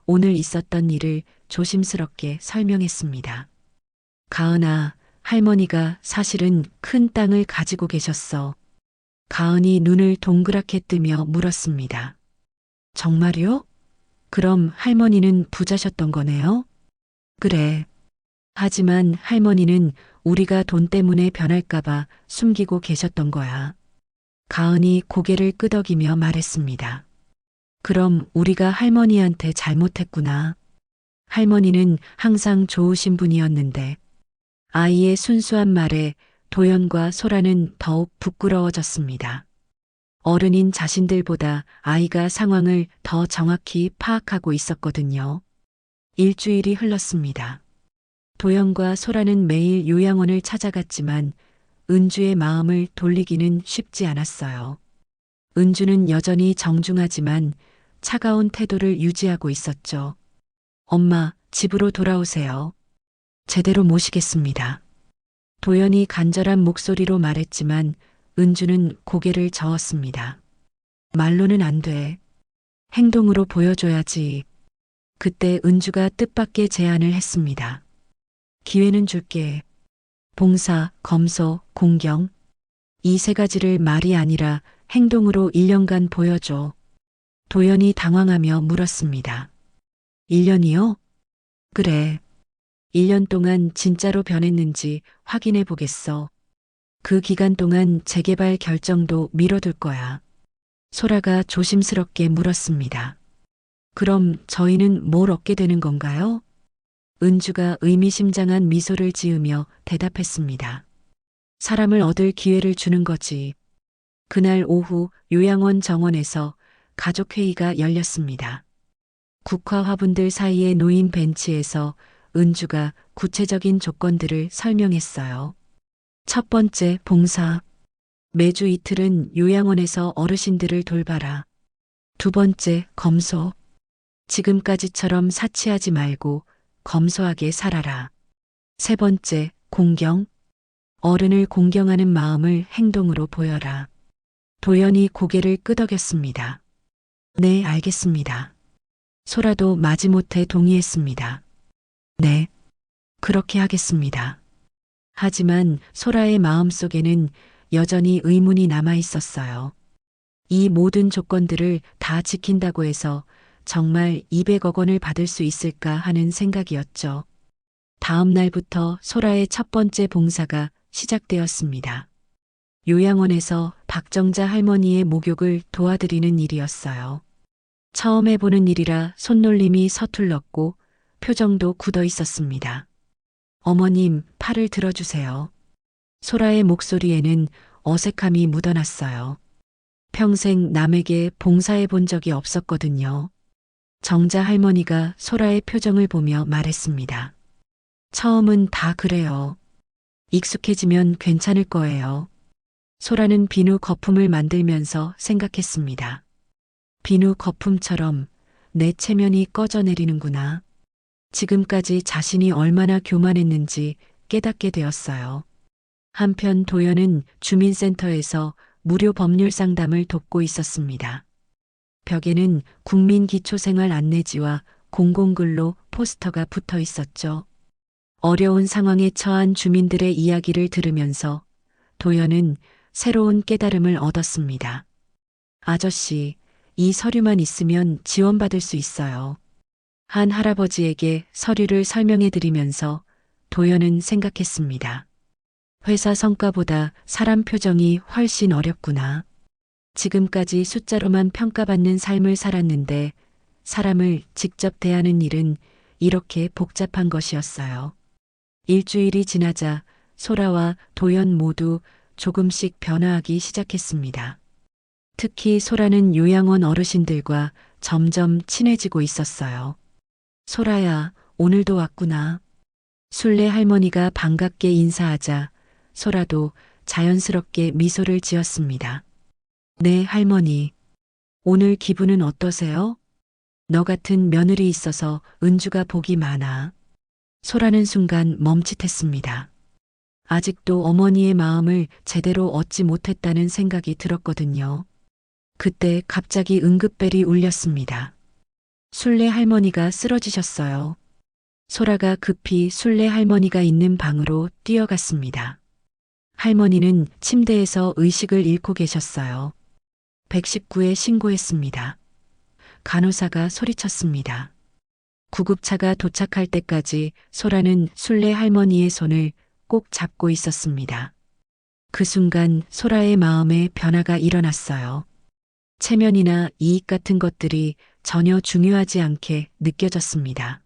오늘 있었던 일을 조심스럽게 설명했습니다. 가은아, 할머니가 사실은 큰 땅을 가지고 계셨어. 가은이 눈을 동그랗게 뜨며 물었습니다. 정말요? 그럼 할머니는 부자셨던 거네요? 그래. 하지만 할머니는 우리가 돈 때문에 변할까봐 숨기고 계셨던 거야. 가은이 고개를 끄덕이며 말했습니다. 그럼 우리가 할머니한테 잘못했구나. 할머니는 항상 좋으신 분이었는데 아이의 순수한 말에 도연과 소라는 더욱 부끄러워졌습니다. 어른인 자신들보다 아이가 상황을 더 정확히 파악하고 있었거든요. 일주일이 흘렀습니다. 도연과 소라는 매일 요양원을 찾아갔지만 은주의 마음을 돌리기는 쉽지 않았어요. 은주는 여전히 정중하지만 차가운 태도를 유지하고 있었죠. 엄마, 집으로 돌아오세요. 제대로 모시겠습니다. 도연이 간절한 목소리로 말했지만 은주는 고개를 저었습니다. 말로는 안 돼. 행동으로 보여줘야지. 그때 은주가 뜻밖의 제안을 했습니다. 기회는 줄게. 봉사, 검소, 공경. 이 세 가지를 말이 아니라 행동으로 1년간 보여줘. 도연이 당황하며 물었습니다. 1년이요? 그래. 1년 동안 진짜로 변했는지 확인해 보겠어. 그 기간 동안 재개발 결정도 미뤄둘 거야. 소라가 조심스럽게 물었습니다. 그럼 저희는 뭘 얻게 되는 건가요? 은주가 의미심장한 미소를 지으며 대답했습니다. 사람을 얻을 기회를 주는 거지. 그날 오후 요양원 정원에서 가족회의가 열렸습니다. 국화화분들 사이에 놓인 벤치에서 은주가 구체적인 조건들을 설명했어요. 첫 번째, 봉사. 매주 이틀은 요양원에서 어르신들을 돌봐라. 두 번째, 검소. 지금까지처럼 사치하지 말고 검소하게 살아라. 세 번째, 공경. 어른을 공경하는 마음을 행동으로 보여라. 도연이 고개를 끄덕였습니다. 네, 알겠습니다. 소라도 마지못해 동의했습니다. 네, 그렇게 하겠습니다. 하지만 소라의 마음속에는 여전히 의문이 남아 있었어요. 이 모든 조건들을 다 지킨다고 해서 정말 200억 원을 받을 수 있을까 하는 생각이었죠. 다음 날부터 소라의 첫 번째 봉사가 시작되었습니다. 요양원에서 박정자 할머니의 목욕을 도와드리는 일이었어요. 처음 해보는 일이라 손놀림이 서툴렀고 표정도 굳어 있었습니다. 어머님, 팔을 들어주세요. 소라의 목소리에는 어색함이 묻어났어요. 평생 남에게 봉사해 본 적이 없었거든요. 정자 할머니가 소라의 표정을 보며 말했습니다. 처음은 다 그래요. 익숙해지면 괜찮을 거예요. 소라는 비누 거품을 만들면서 생각했습니다. 비누 거품처럼 내 체면이 꺼져 내리는구나. 지금까지 자신이 얼마나 교만했는지 깨닫게 되었어요. 한편 도연은 주민센터에서 무료 법률 상담을 돕고 있었습니다. 벽에는 국민기초생활 안내지와 공공근로 포스터가 붙어 있었죠. 어려운 상황에 처한 주민들의 이야기를 들으면서 도연은 새로운 깨달음을 얻었습니다. 아저씨, 이 서류만 있으면 지원받을 수 있어요. 한 할아버지에게 서류를 설명해 드리면서 도연은 생각했습니다. 회사 성과보다 사람 표정이 훨씬 어렵구나. 지금까지 숫자로만 평가받는 삶을 살았는데 사람을 직접 대하는 일은 이렇게 복잡한 것이었어요. 일주일이 지나자 소라와 도연 모두 조금씩 변화하기 시작했습니다. 특히 소라는 요양원 어르신들과 점점 친해지고 있었어요. 소라야, 오늘도 왔구나. 순례 할머니가 반갑게 인사하자 소라도 자연스럽게 미소를 지었습니다. 네, 할머니. 오늘 기분은 어떠세요? 너 같은 며느리 있어서 은주가 복이 많아. 소라는 순간 멈칫했습니다. 아직도 어머니의 마음을 제대로 얻지 못했다는 생각이 들었거든요. 그때 갑자기 응급벨이 울렸습니다. 순례 할머니가 쓰러지셨어요. 소라가 급히 순례 할머니가 있는 방으로 뛰어갔습니다. 할머니는 침대에서 의식을 잃고 계셨어요. 119에 신고했습니다. 간호사가 소리쳤습니다. 구급차가 도착할 때까지 소라는 순례 할머니의 손을 꼭 잡고 있었습니다. 그 순간 소라의 마음에 변화가 일어났어요. 체면이나 이익 같은 것들이 전혀 중요하지 않게 느껴졌습니다.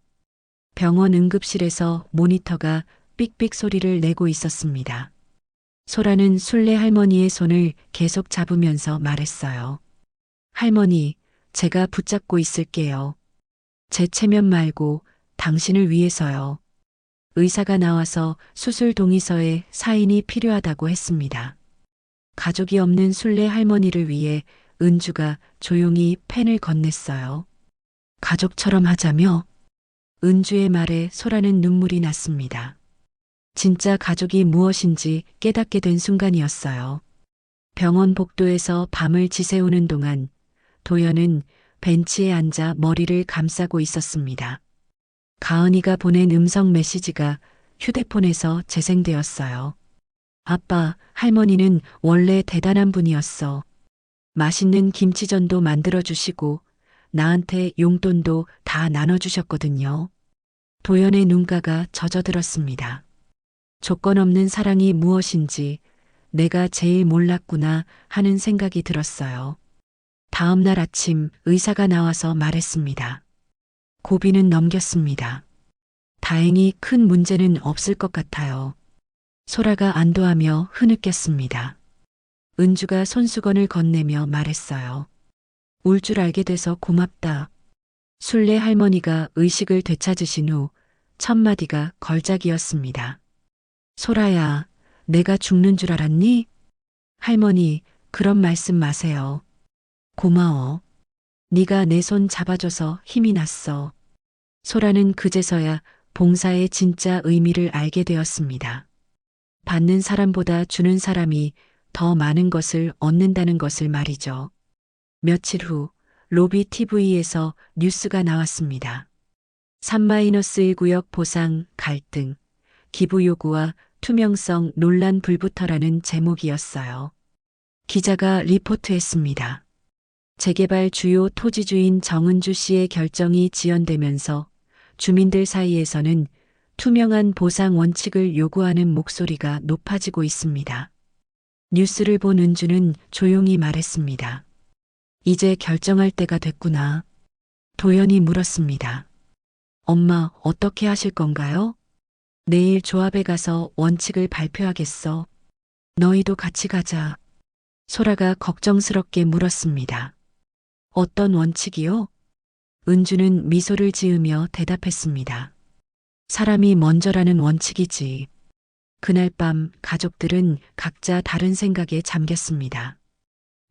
병원 응급실에서 모니터가 삑삑 소리를 내고 있었습니다. 소라는 순례 할머니의 손을 계속 잡으면서 말했어요. 할머니, 제가 붙잡고 있을게요. 제 체면 말고 당신을 위해서요. 의사가 나와서 수술 동의서에 사인이 필요하다고 했습니다. 가족이 없는 순례 할머니를 위해 은주가 조용히 펜을 건넸어요. 가족처럼 하자며? 은주의 말에 소라는 눈물이 났습니다. 진짜 가족이 무엇인지 깨닫게 된 순간이었어요. 병원 복도에서 밤을 지새우는 동안 도연은 벤치에 앉아 머리를 감싸고 있었습니다. 가은이가 보낸 음성 메시지가 휴대폰에서 재생되었어요. 아빠, 할머니는 원래 대단한 분이었어. 맛있는 김치전도 만들어주시고 나한테 용돈도 다 나눠주셨거든요. 도연의 눈가가 젖어들었습니다. 조건 없는 사랑이 무엇인지 내가 제일 몰랐구나 하는 생각이 들었어요. 다음 날 아침 의사가 나와서 말했습니다. 고비는 넘겼습니다. 다행히 큰 문제는 없을 것 같아요. 소라가 안도하며 흐느꼈습니다. 은주가 손수건을 건네며 말했어요. 울 줄 알게 돼서 고맙다. 순례 할머니가 의식을 되찾으신 후 첫 마디가 걸작이었습니다. 소라야, 내가 죽는 줄 알았니? 할머니, 그런 말씀 마세요. 고마워. 네가 내 손 잡아줘서 힘이 났어. 소라는 그제서야 봉사의 진짜 의미를 알게 되었습니다. 받는 사람보다 주는 사람이 더 많은 것을 얻는다는 것을 말이죠. 며칠 후 로비 TV에서 뉴스가 나왔습니다. 3-1구역 보상 갈등, 기부 요구와 투명성 논란 불부터라는 제목이었어요. 기자가 리포트했습니다. 재개발 주요 토지주인 정은주 씨의 결정이 지연되면서 주민들 사이에서는 투명한 보상 원칙을 요구하는 목소리가 높아지고 있습니다. 뉴스를 본 은주는 조용히 말했습니다. 이제 결정할 때가 됐구나. 도연이 물었습니다. 엄마, 어떻게 하실 건가요? 내일 조합에 가서 원칙을 발표하겠어. 너희도 같이 가자. 소라가 걱정스럽게 물었습니다. 어떤 원칙이요? 은주는 미소를 지으며 대답했습니다. 사람이 먼저라는 원칙이지. 그날 밤 가족들은 각자 다른 생각에 잠겼습니다.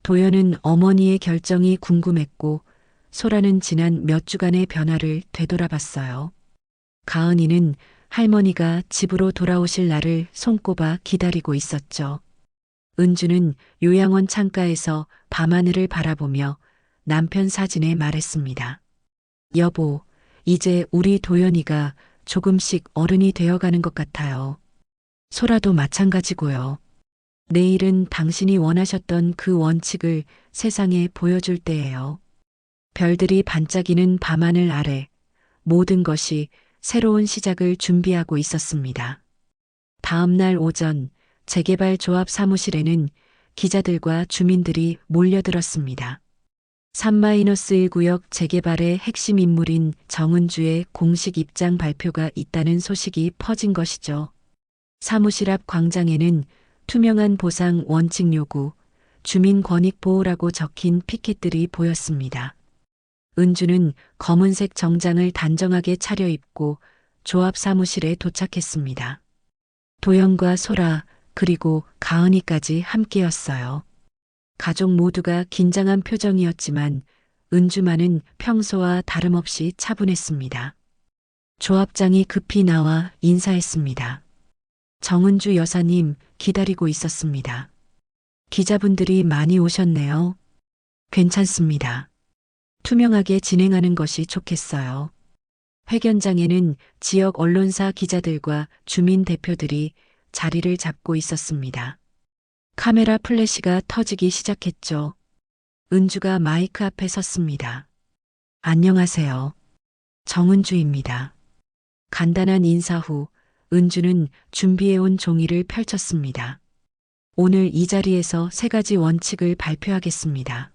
도연은 어머니의 결정이 궁금했고 소라는 지난 몇 주간의 변화를 되돌아봤어요. 가은이는 할머니가 집으로 돌아오실 날을 손꼽아 기다리고 있었죠. 은주는 요양원 창가에서 밤하늘을 바라보며 남편 사진에 말했습니다. 여보, 이제 우리 도연이가 조금씩 어른이 되어가는 것 같아요. 소라도 마찬가지고요. 내일은 당신이 원하셨던 그 원칙을 세상에 보여줄 때예요. 별들이 반짝이는 밤하늘 아래 모든 것이 새로운 시작을 준비하고 있었습니다. 다음 날 오전 재개발 조합 사무실에는 기자들과 주민들이 몰려들었습니다. 3-1구역 재개발의 핵심 인물인 정은주의 공식 입장 발표가 있다는 소식이 퍼진 것이죠. 사무실 앞 광장에는 투명한 보상 원칙 요구, 주민 권익 보호라고 적힌 피켓들이 보였습니다. 은주는 검은색 정장을 단정하게 차려입고 조합 사무실에 도착했습니다. 도연과 소라 그리고 가은이까지 함께였어요. 가족 모두가 긴장한 표정이었지만 은주만은 평소와 다름없이 차분했습니다. 조합장이 급히 나와 인사했습니다. 정은주 여사님 기다리고 있었습니다. 기자분들이 많이 오셨네요. 괜찮습니다. 투명하게 진행하는 것이 좋겠어요. 회견장에는 지역 언론사 기자들과 주민 대표들이 자리를 잡고 있었습니다. 카메라 플래시가 터지기 시작했죠. 은주가 마이크 앞에 섰습니다. 안녕하세요. 정은주입니다. 간단한 인사 후 은주는 준비해온 종이를 펼쳤습니다. 오늘 이 자리에서 3가지 원칙을 발표하겠습니다.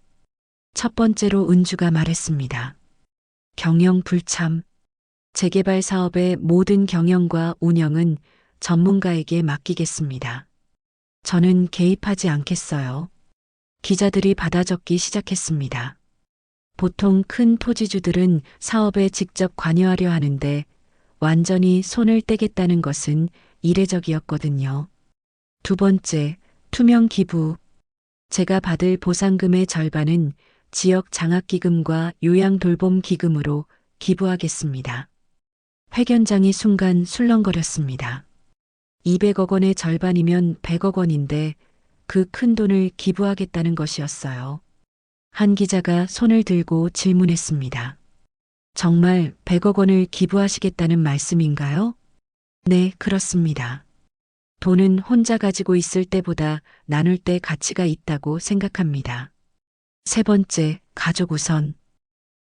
첫 번째로 은주가 말했습니다. 경영 불참. 재개발 사업의 모든 경영과 운영은 전문가에게 맡기겠습니다. 저는 개입하지 않겠어요. 기자들이 받아 적기 시작했습니다. 보통 큰 토지주들은 사업에 직접 관여하려 하는데 완전히 손을 떼겠다는 것은 이례적이었거든요. 두 번째, 투명 기부. 제가 받을 보상금의 절반은 지역 장학기금과 요양돌봄기금으로 기부하겠습니다. 회견장이 순간 술렁거렸습니다. 200억 원의 절반이면 100억 원인데 그 큰 돈을 기부하겠다는 것이었어요. 한 기자가 손을 들고 질문했습니다. 정말 100억 원을 기부하시겠다는 말씀인가요? 네, 그렇습니다. 돈은 혼자 가지고 있을 때보다 나눌 때 가치가 있다고 생각합니다. 세 번째, 가족 우선.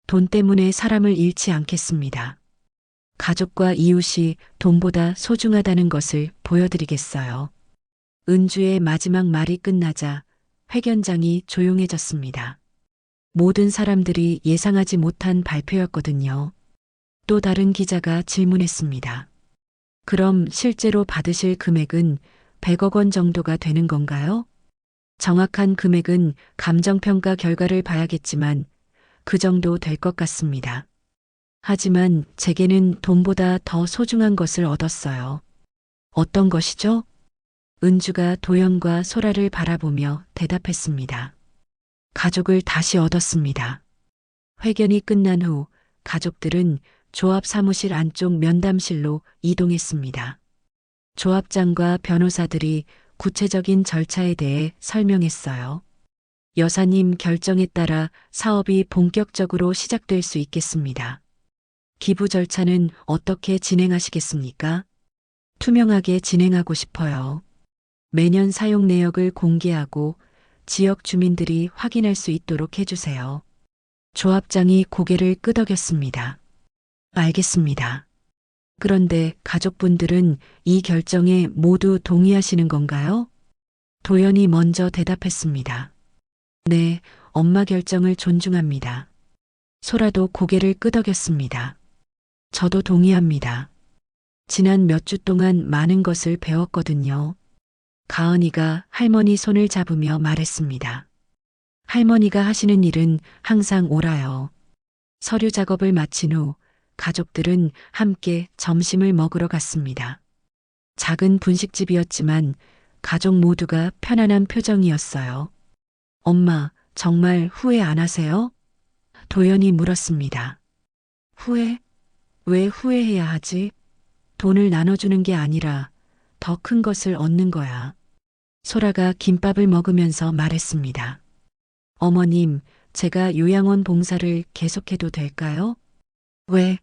돈 때문에 사람을 잃지 않겠습니다. 가족과 이웃이 돈보다 소중하다는 것을 보여드리겠어요. 은주의 마지막 말이 끝나자 회견장이 조용해졌습니다. 모든 사람들이 예상하지 못한 발표였거든요. 또 다른 기자가 질문했습니다. 그럼 실제로 받으실 금액은 100억 원 정도가 되는 건가요? 정확한 금액은 감정평가 결과를 봐야겠지만 그 정도 될 것 같습니다. 하지만 제게는 돈보다 더 소중한 것을 얻었어요. 어떤 것이죠? 은주가 도연과 소라를 바라보며 대답했습니다. 가족을 다시 얻었습니다. 회견이 끝난 후 가족들은 조합 사무실 안쪽 면담실로 이동했습니다. 조합장과 변호사들이 구체적인 절차에 대해 설명했어요. 여사님 결정에 따라 사업이 본격적으로 시작될 수 있겠습니다. 기부 절차는 어떻게 진행하시겠습니까? 투명하게 진행하고 싶어요. 매년 사용 내역을 공개하고 지역 주민들이 확인할 수 있도록 해주세요. 조합장이 고개를 끄덕였습니다. 알겠습니다. 그런데 가족분들은 이 결정에 모두 동의하시는 건가요? 도연이 먼저 대답했습니다. 네, 엄마 결정을 존중합니다. 소라도 고개를 끄덕였습니다. 저도 동의합니다. 지난 몇 주 동안 많은 것을 배웠거든요. 가은이가 할머니 손을 잡으며 말했습니다. 할머니가 하시는 일은 항상 옳아요. 서류 작업을 마친 후 가족들은 함께 점심을 먹으러 갔습니다. 작은 분식집이었지만 가족 모두가 편안한 표정이었어요. 엄마, 정말 후회 안 하세요? 도연이 물었습니다. 후회? 왜 후회해야 하지? 돈을 나눠주는 게 아니라 더 큰 것을 얻는 거야. 소라가 김밥을 먹으면서 말했습니다. 어머님, 제가 요양원 봉사를 계속해도 될까요? 왜?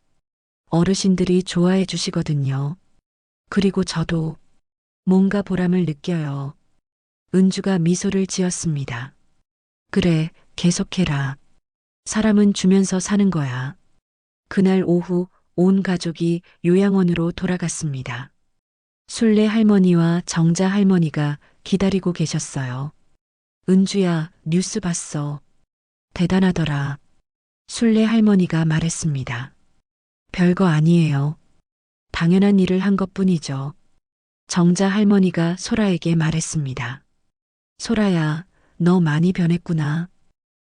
어르신들이 좋아해 주시거든요. 그리고 저도 뭔가 보람을 느껴요. 은주가 미소를 지었습니다. 그래, 계속해라. 사람은 주면서 사는 거야. 그날 오후 온 가족이 요양원으로 돌아갔습니다. 순례 할머니와 정자 할머니가 기다리고 계셨어요. 은주야, 뉴스 봤어. 대단하더라. 순례 할머니가 말했습니다. 별거 아니에요. 당연한 일을 한 것뿐이죠. 정자 할머니가 소라에게 말했습니다. 소라야, 너 많이 변했구나.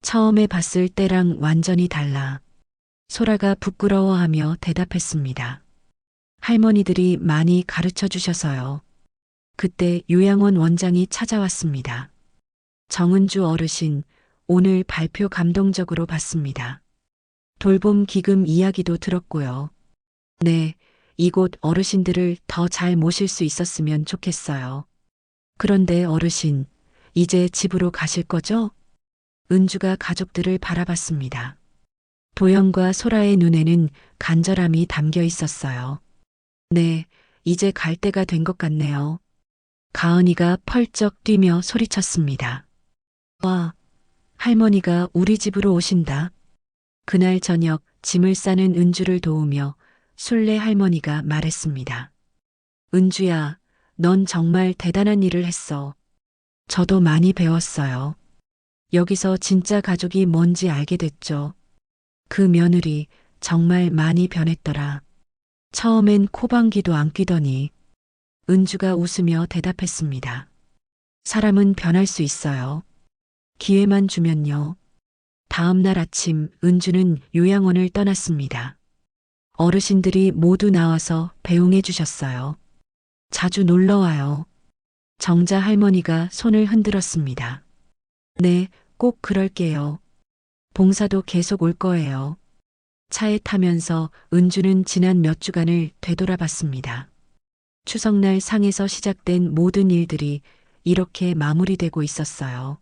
처음에 봤을 때랑 완전히 달라. 소라가 부끄러워하며 대답했습니다. 할머니들이 많이 가르쳐 주셔서요. 그때 요양원 원장이 찾아왔습니다. 정은주 어르신, 오늘 발표 감동적으로 봤습니다. 돌봄 기금 이야기도 들었고요. 네, 이곳 어르신들을 더 잘 모실 수 있었으면 좋겠어요. 그런데 어르신, 이제 집으로 가실 거죠? 은주가 가족들을 바라봤습니다. 도연과 소라의 눈에는 간절함이 담겨 있었어요. 네, 이제 갈 때가 된 것 같네요. 가은이가 펄쩍 뛰며 소리쳤습니다. 와, 할머니가 우리 집으로 오신다. 그날 저녁 짐을 싸는 은주를 도우며 순례 할머니가 말했습니다. 은주야, 넌 정말 대단한 일을 했어. 저도 많이 배웠어요. 여기서 진짜 가족이 뭔지 알게 됐죠. 그 며느리 정말 많이 변했더라. 처음엔 코방귀도 안 뀌더니 은주가 웃으며 대답했습니다. 사람은 변할 수 있어요. 기회만 주면요. 다음 날 아침 은주는 요양원을 떠났습니다. 어르신들이 모두 나와서 배웅해 주셨어요. 자주 놀러 와요. 정자 할머니가 손을 흔들었습니다. 네, 꼭 그럴게요. 봉사도 계속 올 거예요. 차에 타면서 은주는 지난 몇 주간을 되돌아봤습니다. 추석날 상에서 시작된 모든 일들이 이렇게 마무리되고 있었어요.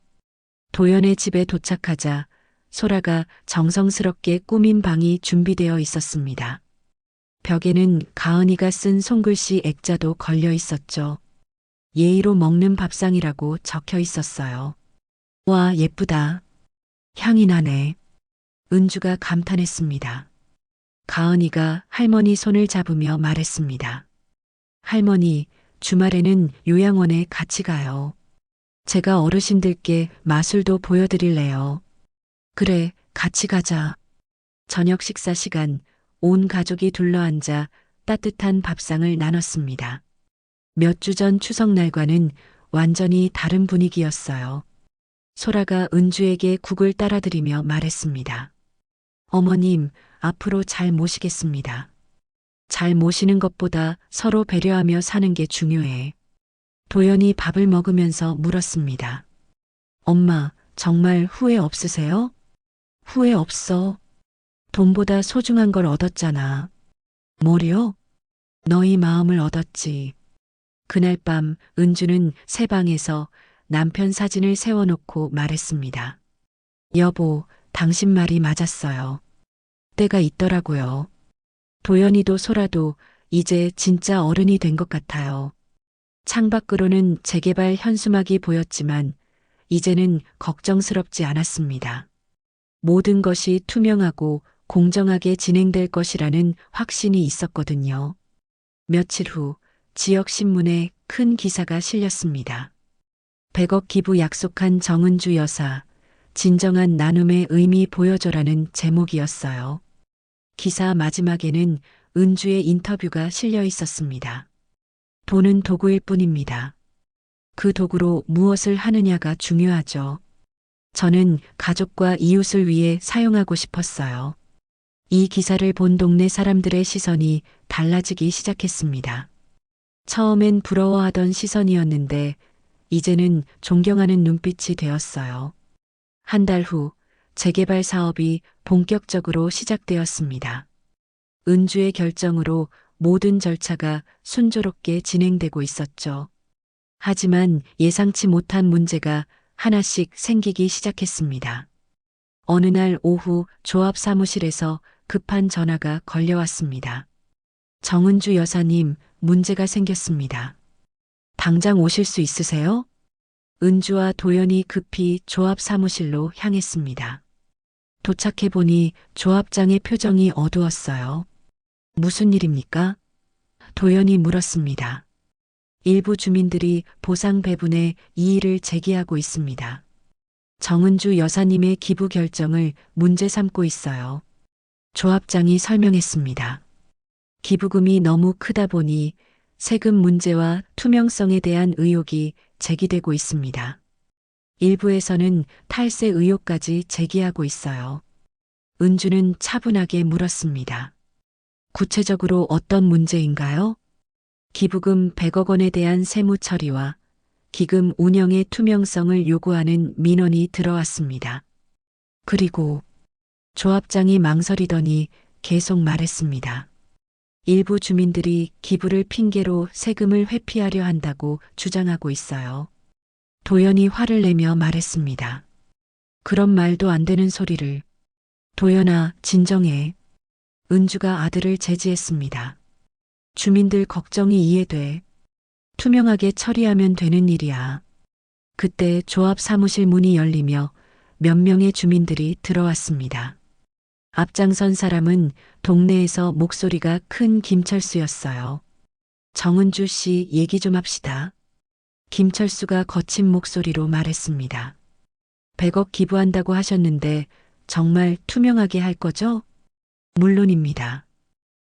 도연의 집에 도착하자 소라가 정성스럽게 꾸민 방이 준비되어 있었습니다. 벽에는 가은이가 쓴 손글씨 액자도 걸려 있었죠. 예의로 먹는 밥상이라고 적혀 있었어요. 와, 예쁘다. 향이 나네. 은주가 감탄했습니다. 가은이가 할머니 손을 잡으며 말했습니다. 할머니, 주말에는 요양원에 같이 가요. 제가 어르신들께 마술도 보여드릴래요. 그래, 같이 가자. 저녁 식사 시간, 온 가족이 둘러앉아 따뜻한 밥상을 나눴습니다. 몇 주 전 추석날과는 완전히 다른 분위기였어요. 소라가 은주에게 국을 따라드리며 말했습니다. 어머님, 앞으로 잘 모시겠습니다. 잘 모시는 것보다 서로 배려하며 사는 게 중요해. 도연이 밥을 먹으면서 물었습니다. 엄마, 정말 후회 없으세요? 후회 없어. 돈보다 소중한 걸 얻었잖아. 뭐려? 너희 마음을 얻었지. 그날 밤 은주는 새 방에서 남편 사진을 세워놓고 말했습니다. 여보, 당신 말이 맞았어요. 때가 있더라고요. 도연이도 소라도 이제 진짜 어른이 된 것 같아요. 창밖으로는 재개발 현수막이 보였지만 이제는 걱정스럽지 않았습니다. 모든 것이 투명하고 공정하게 진행될 것이라는 확신이 있었거든요. 며칠 후 지역신문에 큰 기사가 실렸습니다. 100억 기부 약속한 정은주 여사, 진정한 나눔의 의미 보여줘라는 제목이었어요. 기사 마지막에는 은주의 인터뷰가 실려 있었습니다. 돈은 도구일 뿐입니다. 그 도구로 무엇을 하느냐가 중요하죠. 저는 가족과 이웃을 위해 사용하고 싶었어요. 이 기사를 본 동네 사람들의 시선이 달라지기 시작했습니다. 처음엔 부러워하던 시선이었는데 이제는 존경하는 눈빛이 되었어요. 한 달 후 재개발 사업이 본격적으로 시작되었습니다. 은주의 결정으로 모든 절차가 순조롭게 진행되고 있었죠. 하지만 예상치 못한 문제가 하나씩 생기기 시작했습니다. 어느 날 오후 조합 사무실에서 급한 전화가 걸려왔습니다. 정은주 여사님, 문제가 생겼습니다. 당장 오실 수 있으세요? 은주와 도연이 급히 조합 사무실로 향했습니다. 도착해보니 조합장의 표정이 어두웠어요. 무슨 일입니까? 도연이 물었습니다. 일부 주민들이 보상 배분에 이의를 제기하고 있습니다. 정은주 여사님의 기부 결정을 문제 삼고 있어요. 조합장이 설명했습니다. 기부금이 너무 크다 보니 세금 문제와 투명성에 대한 의혹이 제기되고 있습니다. 일부에서는 탈세 의혹까지 제기하고 있어요. 은주는 차분하게 물었습니다. 구체적으로 어떤 문제인가요? 기부금 100억 원에 대한 세무 처리와 기금 운영의 투명성을 요구하는 민원이 들어왔습니다. 그리고 조합장이 망설이더니 계속 말했습니다. 일부 주민들이 기부를 핑계로 세금을 회피하려 한다고 주장하고 있어요. 도연이 화를 내며 말했습니다. 그런 말도 안 되는 소리를. 도연아, 진정해. 은주가 아들을 제지했습니다. 주민들 걱정이 이해돼. 투명하게 처리하면 되는 일이야. 그때 조합 사무실 문이 열리며 몇 명의 주민들이 들어왔습니다. 앞장선 사람은 동네에서 목소리가 큰 김철수였어요. 정은주 씨, 얘기 좀 합시다. 김철수가 거친 목소리로 말했습니다. 100억 기부한다고 하셨는데 정말 투명하게 할 거죠? 물론입니다.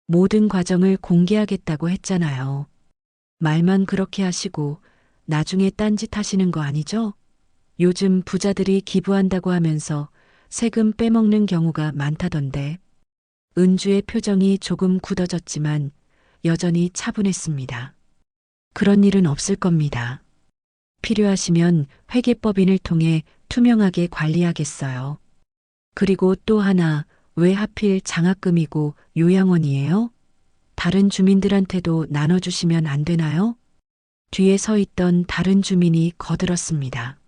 모든 과정을 공개하겠다고 했잖아요. 말만 그렇게 하시고 나중에 딴짓 하시는 거 아니죠? 요즘 부자들이 기부한다고 하면서 세금 빼먹는 경우가 많다던데. 은주의 표정이 조금 굳어졌지만 여전히 차분했습니다. 그런 일은 없을 겁니다. 필요하시면 회계법인을 통해 투명하게 관리하겠어요. 그리고 또 하나, 왜 하필 장학금이고 요양원이에요? 다른 주민들한테도 나눠주시면 안 되나요? 뒤에 서 있던 다른 주민이 거들었습니다.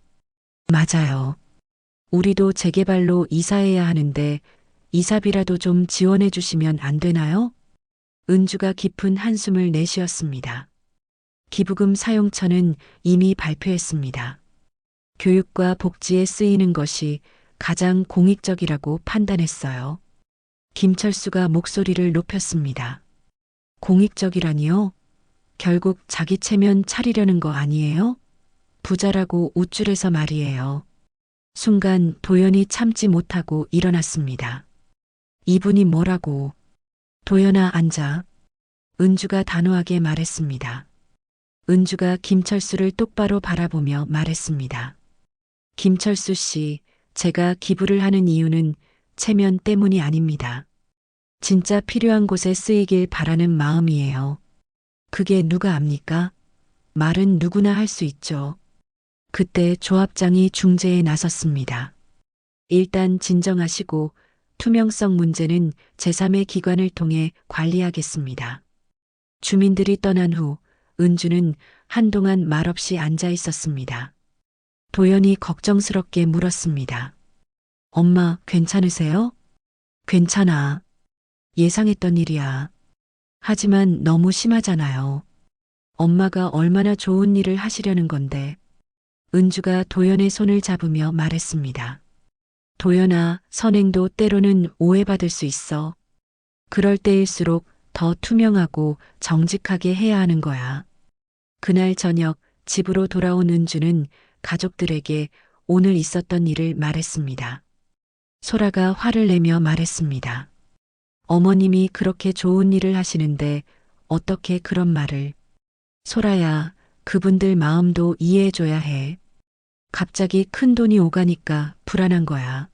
맞아요. 우리도 재개발로 이사해야 하는데 이사비라도 좀 지원해 주시면 안 되나요? 은주가 깊은 한숨을 내쉬었습니다. 기부금 사용처는 이미 발표했습니다. 교육과 복지에 쓰이는 것이 가장 공익적이라고 판단했어요. 김철수가 목소리를 높였습니다. 공익적이라니요? 결국 자기 체면 차리려는 거 아니에요? 부자라고 우쭐해서 말이에요. 순간 도연이 참지 못하고 일어났습니다. 이분이 뭐라고? 도연아, 앉아. 은주가 단호하게 말했습니다. 은주가 김철수를 똑바로 바라보며 말했습니다. 김철수 씨, 제가 기부를 하는 이유는 체면 때문이 아닙니다. 진짜 필요한 곳에 쓰이길 바라는 마음이에요. 그게 누가 압니까? 말은 누구나 할 수 있죠. 그때 조합장이 중재에 나섰습니다. 일단 진정하시고 투명성 문제는 제3의 기관을 통해 관리하겠습니다. 주민들이 떠난 후 은주는 한동안 말없이 앉아 있었습니다. 도연이 걱정스럽게 물었습니다. 엄마, 괜찮으세요? 괜찮아. 예상했던 일이야. 하지만 너무 심하잖아요. 엄마가 얼마나 좋은 일을 하시려는 건데. 은주가 도연의 손을 잡으며 말했습니다. 도연아, 선행도 때로는 오해받을 수 있어. 그럴 때일수록 더 투명하고 정직하게 해야 하는 거야. 그날 저녁 집으로 돌아온 은주는 가족들에게 오늘 있었던 일을 말했습니다. 소라가 화를 내며 말했습니다. 어머님이 그렇게 좋은 일을 하시는데 어떻게 그런 말을. 소라야, 그분들 마음도 이해해줘야 해. 갑자기 큰 돈이 오가니까 불안한 거야.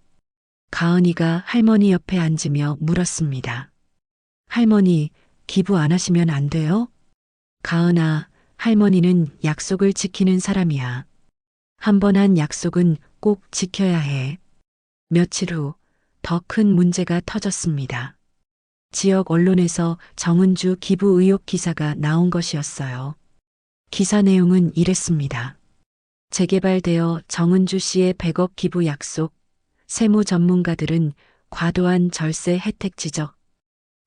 가은이가 할머니 옆에 앉으며 물었습니다. 할머니, 기부 안 하시면 안 돼요? 가은아, 할머니는 약속을 지키는 사람이야. 한 번 한 약속은 꼭 지켜야 해. 며칠 후 더 큰 문제가 터졌습니다. 지역 언론에서 정은주 기부 의혹 기사가 나온 것이었어요. 기사 내용은 이랬습니다. 재개발되어 정은주 씨의 100억 기부 약속, 세무 전문가들은 과도한 절세 혜택 지적.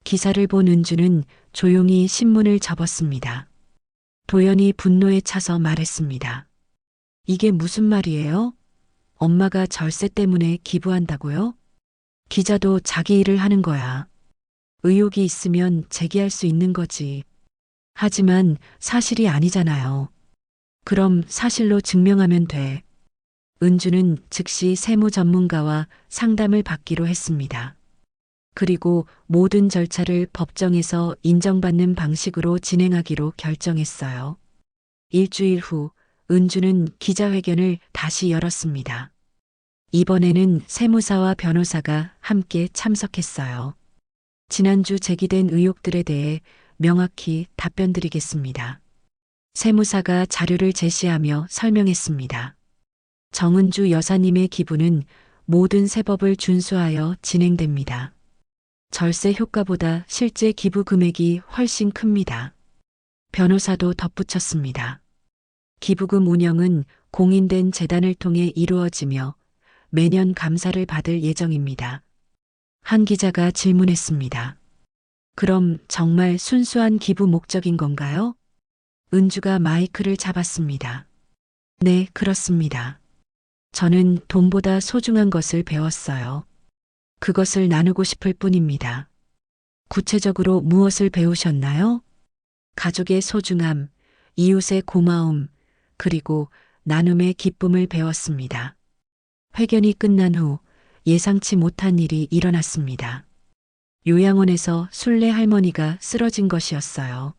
기사를 본 은주는 조용히 신문을 접었습니다. 도연이 분노에 차서 말했습니다. 이게 무슨 말이에요? 엄마가 절세 때문에 기부한다고요? 기자도 자기 일을 하는 거야. 의혹이 있으면 제기할 수 있는 거지. 하지만 사실이 아니잖아요. 그럼 사실로 증명하면 돼. 은주는 즉시 세무 전문가와 상담을 받기로 했습니다. 그리고 모든 절차를 법정에서 인정받는 방식으로 진행하기로 결정했어요. 일주일 후 은주는 기자회견을 다시 열었습니다. 이번에는 세무사와 변호사가 함께 참석했어요. 지난주 제기된 의혹들에 대해 명확히 답변드리겠습니다. 세무사가 자료를 제시하며 설명했습니다. 정은주 여사님의 기부는 모든 세법을 준수하여 진행됩니다. 절세 효과보다 실제 기부 금액이 훨씬 큽니다. 변호사도 덧붙였습니다. 기부금 운영은 공인된 재단을 통해 이루어지며 매년 감사를 받을 예정입니다. 한 기자가 질문했습니다. 그럼 정말 순수한 기부 목적인 건가요? 은주가 마이크를 잡았습니다. 네, 그렇습니다. 저는 돈보다 소중한 것을 배웠어요. 그것을 나누고 싶을 뿐입니다. 구체적으로 무엇을 배우셨나요? 가족의 소중함, 이웃의 고마움, 그리고 나눔의 기쁨을 배웠습니다. 회견이 끝난 후 예상치 못한 일이 일어났습니다. 요양원에서 순례 할머니가 쓰러진 것이었어요.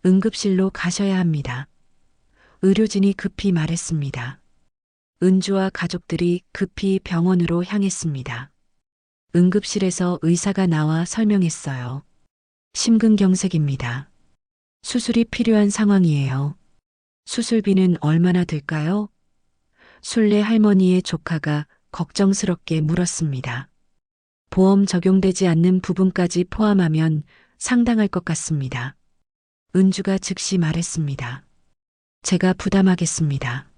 응급실로 가셔야 합니다. 의료진이 급히 말했습니다. 은주와 가족들이 급히 병원으로 향했습니다. 응급실에서 의사가 나와 설명했어요. 심근경색입니다. 수술이 필요한 상황이에요. 수술비는 얼마나 들까요? 순례 할머니의 조카가 걱정스럽게 물었습니다. 보험 적용되지 않는 부분까지 포함하면 상당할 것 같습니다. 은주가 즉시 말했습니다. 제가 부담하겠습니다.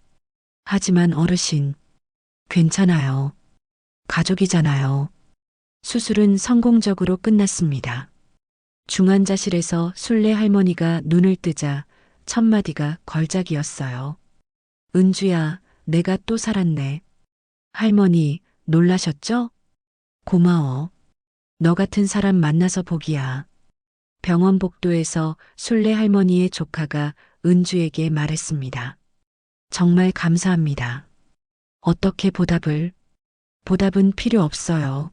하지만 어르신, 괜찮아요. 가족이잖아요. 수술은 성공적으로 끝났습니다. 중환자실에서 순례 할머니가 눈을 뜨자 첫 마디가 걸작이었어요. 은주야, 내가 또 살았네. 할머니, 놀라셨죠? 고마워. 너 같은 사람 만나서 복이야. 병원 복도에서 순례 할머니의 조카가 은주에게 말했습니다. 정말 감사합니다. 어떻게 보답을? 보답은 필요 없어요.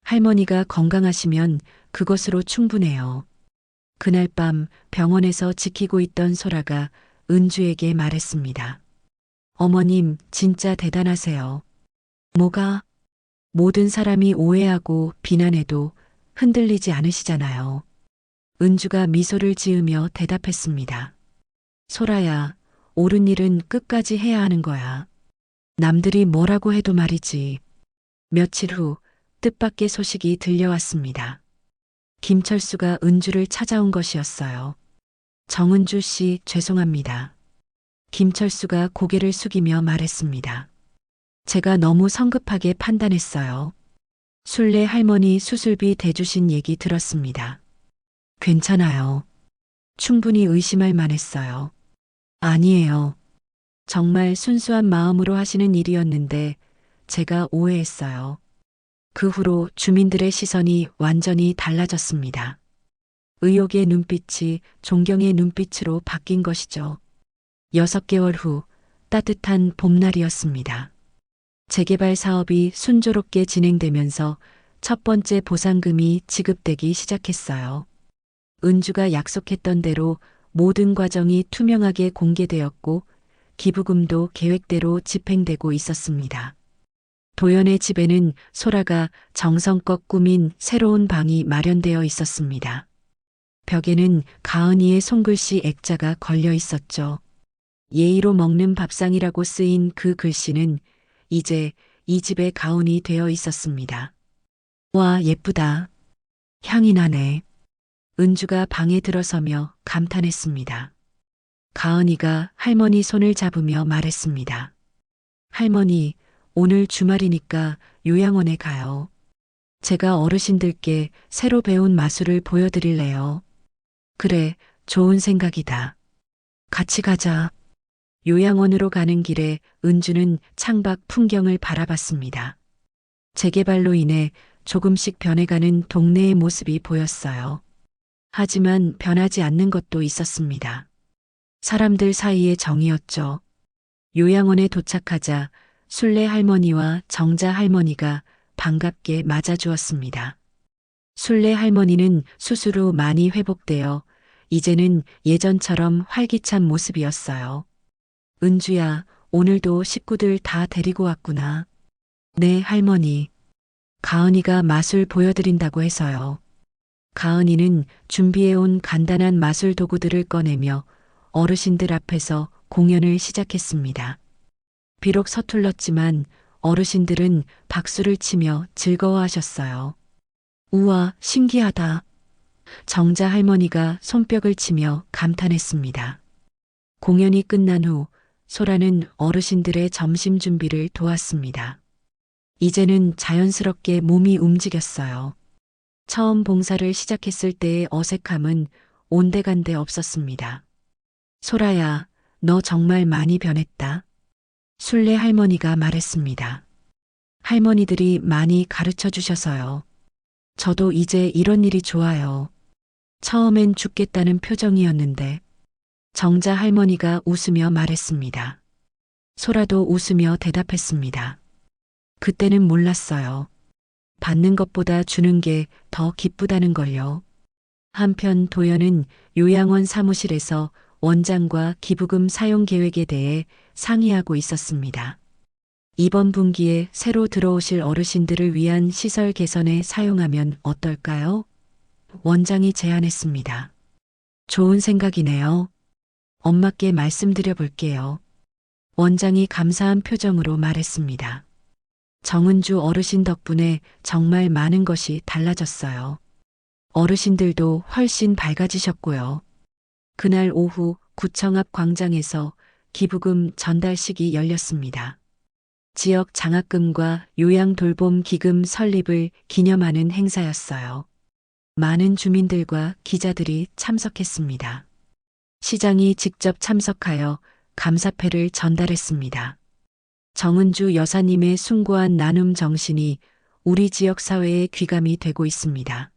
할머니가 건강하시면 그것으로 충분해요. 그날 밤 병원에서 지키고 있던 소라가 은주에게 말했습니다. 어머님, 진짜 대단하세요. 뭐가? 모든 사람이 오해하고 비난해도 흔들리지 않으시잖아요. 은주가 미소를 지으며 대답했습니다. 소라야, 옳은 일은 끝까지 해야 하는 거야. 남들이 뭐라고 해도 말이지. 며칠 후 뜻밖의 소식이 들려왔습니다. 김철수가 은주를 찾아온 것이었어요. 정은주 씨, 죄송합니다. 김철수가 고개를 숙이며 말했습니다. 제가 너무 성급하게 판단했어요. 순례 할머니 수술비 대주신 얘기 들었습니다. 괜찮아요. 충분히 의심할 만했어요. 아니에요. 정말 순수한 마음으로 하시는 일이었는데 제가 오해했어요. 그 후로 주민들의 시선이 완전히 달라졌습니다. 의욕의 눈빛이 존경의 눈빛으로 바뀐 것이죠. 6개월 후 따뜻한 봄날이었습니다. 재개발 사업이 순조롭게 진행되면서 첫 번째 보상금이 지급되기 시작했어요. 은주가 약속했던 대로 모든 과정이 투명하게 공개되었고 기부금도 계획대로 집행되고 있었습니다. 도연의 집에는 소라가 정성껏 꾸민 새로운 방이 마련되어 있었습니다. 벽에는 가은이의 손글씨 액자가 걸려 있었죠. 예의로 먹는 밥상이라고 쓰인 그 글씨는 이제 이 집의 가훈이 되어 있었습니다. 와, 예쁘다. 향이 나네. 은주가 방에 들어서며 감탄했습니다. 가은이가 할머니 손을 잡으며 말했습니다. 할머니, 오늘 주말이니까 요양원에 가요. 제가 어르신들께 새로 배운 마술을 보여드릴래요. 그래, 좋은 생각이다. 같이 가자. 요양원으로 가는 길에 은주는 창밖 풍경을 바라봤습니다. 재개발로 인해 조금씩 변해가는 동네의 모습이 보였어요. 하지만 변하지 않는 것도 있었습니다. 사람들 사이의 정이었죠. 요양원에 도착하자 순례 할머니와 정자 할머니가 반갑게 맞아주었습니다. 순례 할머니는 수술 후 많이 회복되어 이제는 예전처럼 활기찬 모습이었어요. 은주야, 오늘도 식구들 다 데리고 왔구나. 네, 할머니. 가은이가 맛을 보여드린다고 해서요. 가은이는 준비해온 간단한 마술 도구들을 꺼내며 어르신들 앞에서 공연을 시작했습니다. 비록 서툴렀지만 어르신들은 박수를 치며 즐거워하셨어요. 우와, 신기하다. 정자 할머니가 손뼉을 치며 감탄했습니다. 공연이 끝난 후 소라는 어르신들의 점심 준비를 도왔습니다. 이제는 자연스럽게 몸이 움직였어요. 처음 봉사를 시작했을 때의 어색함은 온데간데 없었습니다. 소라야, 너 정말 많이 변했다. 순례 할머니가 말했습니다. 할머니들이 많이 가르쳐 주셔서요. 저도 이제 이런 일이 좋아요. 처음엔 죽겠다는 표정이었는데 정자 할머니가 웃으며 말했습니다. 소라도 웃으며 대답했습니다. 그때는 몰랐어요. 받는 것보다 주는 게 더 기쁘다는 걸요. 한편 도연은 요양원 사무실에서 원장과 기부금 사용 계획에 대해 상의하고 있었습니다. 이번 분기에 새로 들어오실 어르신들을 위한 시설 개선에 사용하면 어떨까요? 원장이 제안했습니다. 좋은 생각이네요. 엄마께 말씀드려 볼게요. 원장이 감사한 표정으로 말했습니다. 정은주 어르신 덕분에 정말 많은 것이 달라졌어요. 어르신들도 훨씬 밝아지셨고요. 그날 오후 구청 앞 광장에서 기부금 전달식이 열렸습니다. 지역 장학금과 요양 돌봄 기금 설립을 기념하는 행사였어요. 많은 주민들과 기자들이 참석했습니다. 시장이 직접 참석하여 감사패를 전달했습니다. 정은주 여사님의 숭고한 나눔 정신이 우리 지역 사회에 귀감이 되고 있습니다.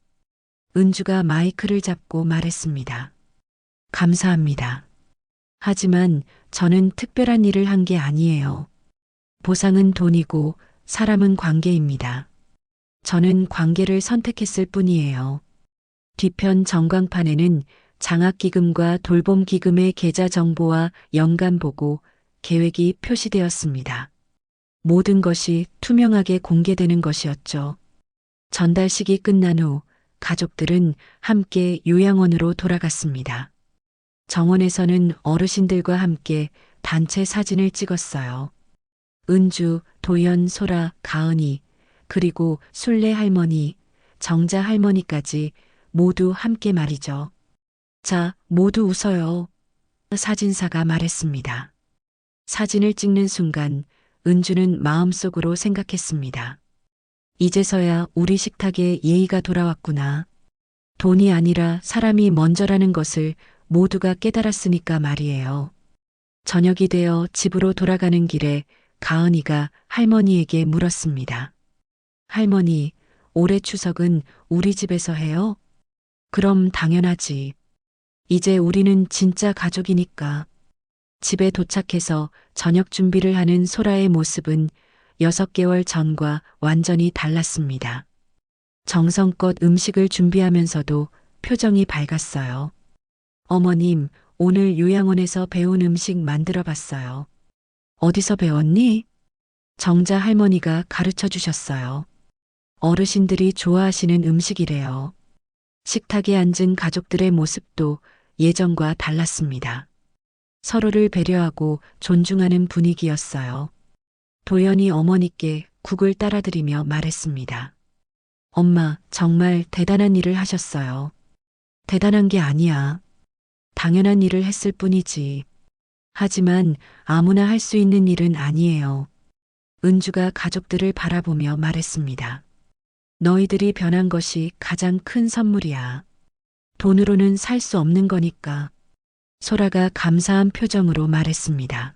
은주가 마이크를 잡고 말했습니다. 감사합니다. 하지만 저는 특별한 일을 한 게 아니에요. 보상은 돈이고 사람은 관계입니다. 저는 관계를 선택했을 뿐이에요. 뒤편 전광판에는 장학기금과 돌봄기금의 계좌 정보와 연간 보고, 계획이 표시되었습니다. 모든 것이 투명하게 공개되는 것이었죠. 전달식이 끝난 후 가족들은 함께 요양원으로 돌아갔습니다. 정원에서는 어르신들과 함께 단체 사진을 찍었어요. 은주, 도연, 소라, 가은이, 그리고 순례 할머니, 정자 할머니까지 모두 함께 말이죠. 자, 모두 웃어요. 사진사가 말했습니다. 사진을 찍는 순간 은주는 마음속으로 생각했습니다. 이제서야 우리 식탁에 예의가 돌아왔구나. 돈이 아니라 사람이 먼저라는 것을 모두가 깨달았으니까 말이에요. 저녁이 되어 집으로 돌아가는 길에 가은이가 할머니에게 물었습니다. 할머니, 올해 추석은 우리 집에서 해요? 그럼 당연하지. 이제 우리는 진짜 가족이니까. 집에 도착해서 저녁 준비를 하는 소라의 모습은 6개월 전과 완전히 달랐습니다. 정성껏 음식을 준비하면서도 표정이 밝았어요. 어머님, 오늘 요양원에서 배운 음식 만들어 봤어요. 어디서 배웠니? 정자 할머니가 가르쳐 주셨어요. 어르신들이 좋아하시는 음식이래요. 식탁에 앉은 가족들의 모습도 예전과 달랐습니다. 서로를 배려하고 존중하는 분위기였어요. 도연이 어머니께 국을 따라드리며 말했습니다. 엄마, 정말 대단한 일을 하셨어요. 대단한 게 아니야. 당연한 일을 했을 뿐이지. 하지만 아무나 할 수 있는 일은 아니에요. 은주가 가족들을 바라보며 말했습니다. 너희들이 변한 것이 가장 큰 선물이야. 돈으로는 살 수 없는 거니까. 소라가 감사한 표정으로 말했습니다.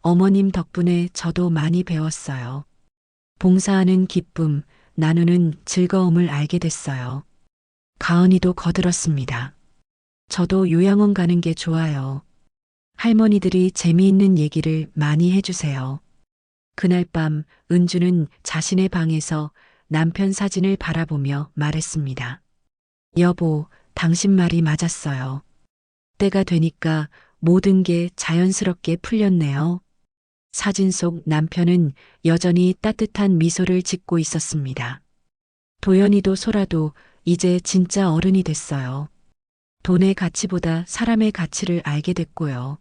어머님 덕분에 저도 많이 배웠어요. 봉사하는 기쁨, 나누는 즐거움을 알게 됐어요. 가은이도 거들었습니다. 저도 요양원 가는 게 좋아요. 할머니들이 재미있는 얘기를 많이 해주세요. 그날 밤 은주는 자신의 방에서 남편 사진을 바라보며 말했습니다. 여보, 당신 말이 맞았어요. 때가 되니까 모든 게 자연스럽게 풀렸네요. 사진 속 남편은 여전히 따뜻한 미소를 짓고 있었습니다. 도연이도 소라도 이제 진짜 어른이 됐어요. 돈의 가치보다 사람의 가치를 알게 됐고요.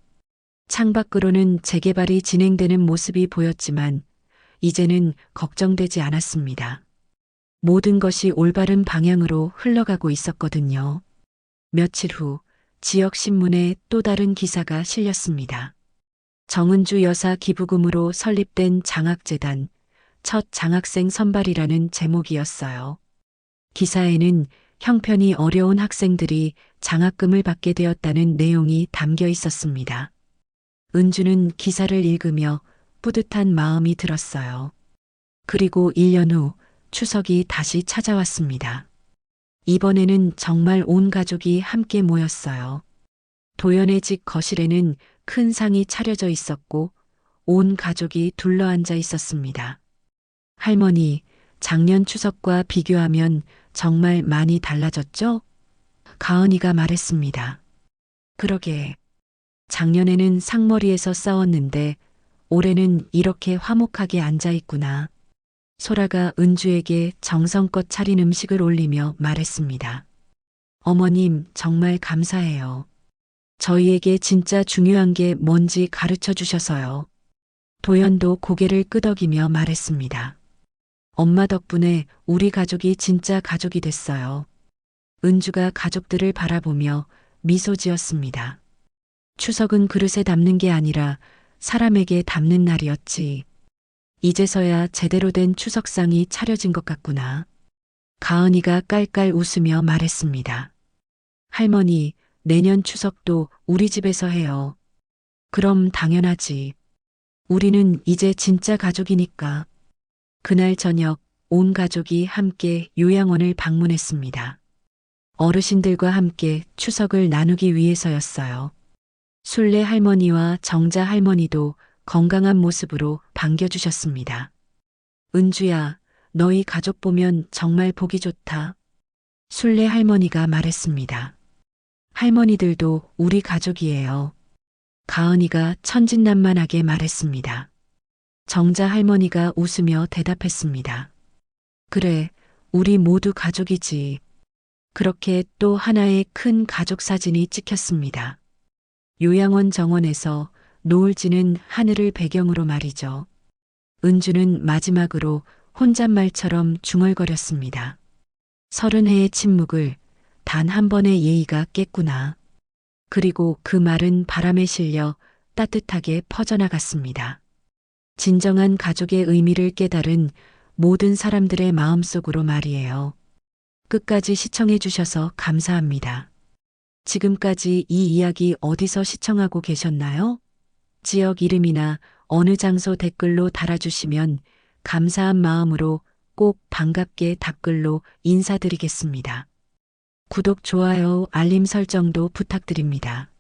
창밖으로는 재개발이 진행되는 모습이 보였지만 이제는 걱정되지 않았습니다. 모든 것이 올바른 방향으로 흘러가고 있었거든요. 며칠 후 지역신문에 또 다른 기사가 실렸습니다. 정은주 여사 기부금으로 설립된 장학재단 첫 장학생 선발이라는 제목이었어요. 기사에는 형편이 어려운 학생들이 장학금을 받게 되었다는 내용이 담겨 있었습니다. 은주는 기사를 읽으며 뿌듯한 마음이 들었어요. 그리고 1년 후 추석이 다시 찾아왔습니다. 이번에는 정말 온 가족이 함께 모였어요. 도연의 집 거실에는 큰 상이 차려져 있었고 온 가족이 둘러앉아 있었습니다. 할머니, 작년 추석과 비교하면 정말 많이 달라졌죠? 가은이가 말했습니다. 그러게. 작년에는 상머리에서 싸웠는데 올해는 이렇게 화목하게 앉아 있구나. 소라가 은주에게 정성껏 차린 음식을 올리며 말했습니다. 어머님, 정말 감사해요. 저희에게 진짜 중요한 게 뭔지 가르쳐 주셔서요. 도연도 고개를 끄덕이며 말했습니다. 엄마 덕분에 우리 가족이 진짜 가족이 됐어요. 은주가 가족들을 바라보며 미소 지었습니다. 추석은 그릇에 담는 게 아니라 사람에게 담는 날이었지. 이제서야 제대로 된 추석상이 차려진 것 같구나. 가은이가 깔깔 웃으며 말했습니다. 할머니, 내년 추석도 우리 집에서 해요. 그럼 당연하지. 우리는 이제 진짜 가족이니까. 그날 저녁 온 가족이 함께 요양원을 방문했습니다. 어르신들과 함께 추석을 나누기 위해서였어요. 순례 할머니와 정자 할머니도 건강한 모습으로 반겨주셨습니다. 은주야, 너희 가족 보면 정말 보기 좋다. 순례 할머니가 말했습니다. 할머니들도 우리 가족이에요. 가은이가 천진난만하게 말했습니다. 정자 할머니가 웃으며 대답했습니다. 그래, 우리 모두 가족이지. 그렇게 또 하나의 큰 가족 사진이 찍혔습니다. 요양원 정원에서 노을 지는 하늘을 배경으로 말이죠. 은주는 마지막으로 혼잣말처럼 중얼거렸습니다. 30해의 침묵을 단 한 번의 예의가 깼구나. 그리고 그 말은 바람에 실려 따뜻하게 퍼져나갔습니다. 진정한 가족의 의미를 깨달은 모든 사람들의 마음속으로 말이에요. 끝까지 시청해 주셔서 감사합니다. 지금까지 이 이야기 어디서 시청하고 계셨나요? 지역 이름이나 어느 장소 댓글로 달아주시면 감사한 마음으로 꼭 반갑게 답글로 인사드리겠습니다. 구독, 좋아요, 알림 설정도 부탁드립니다.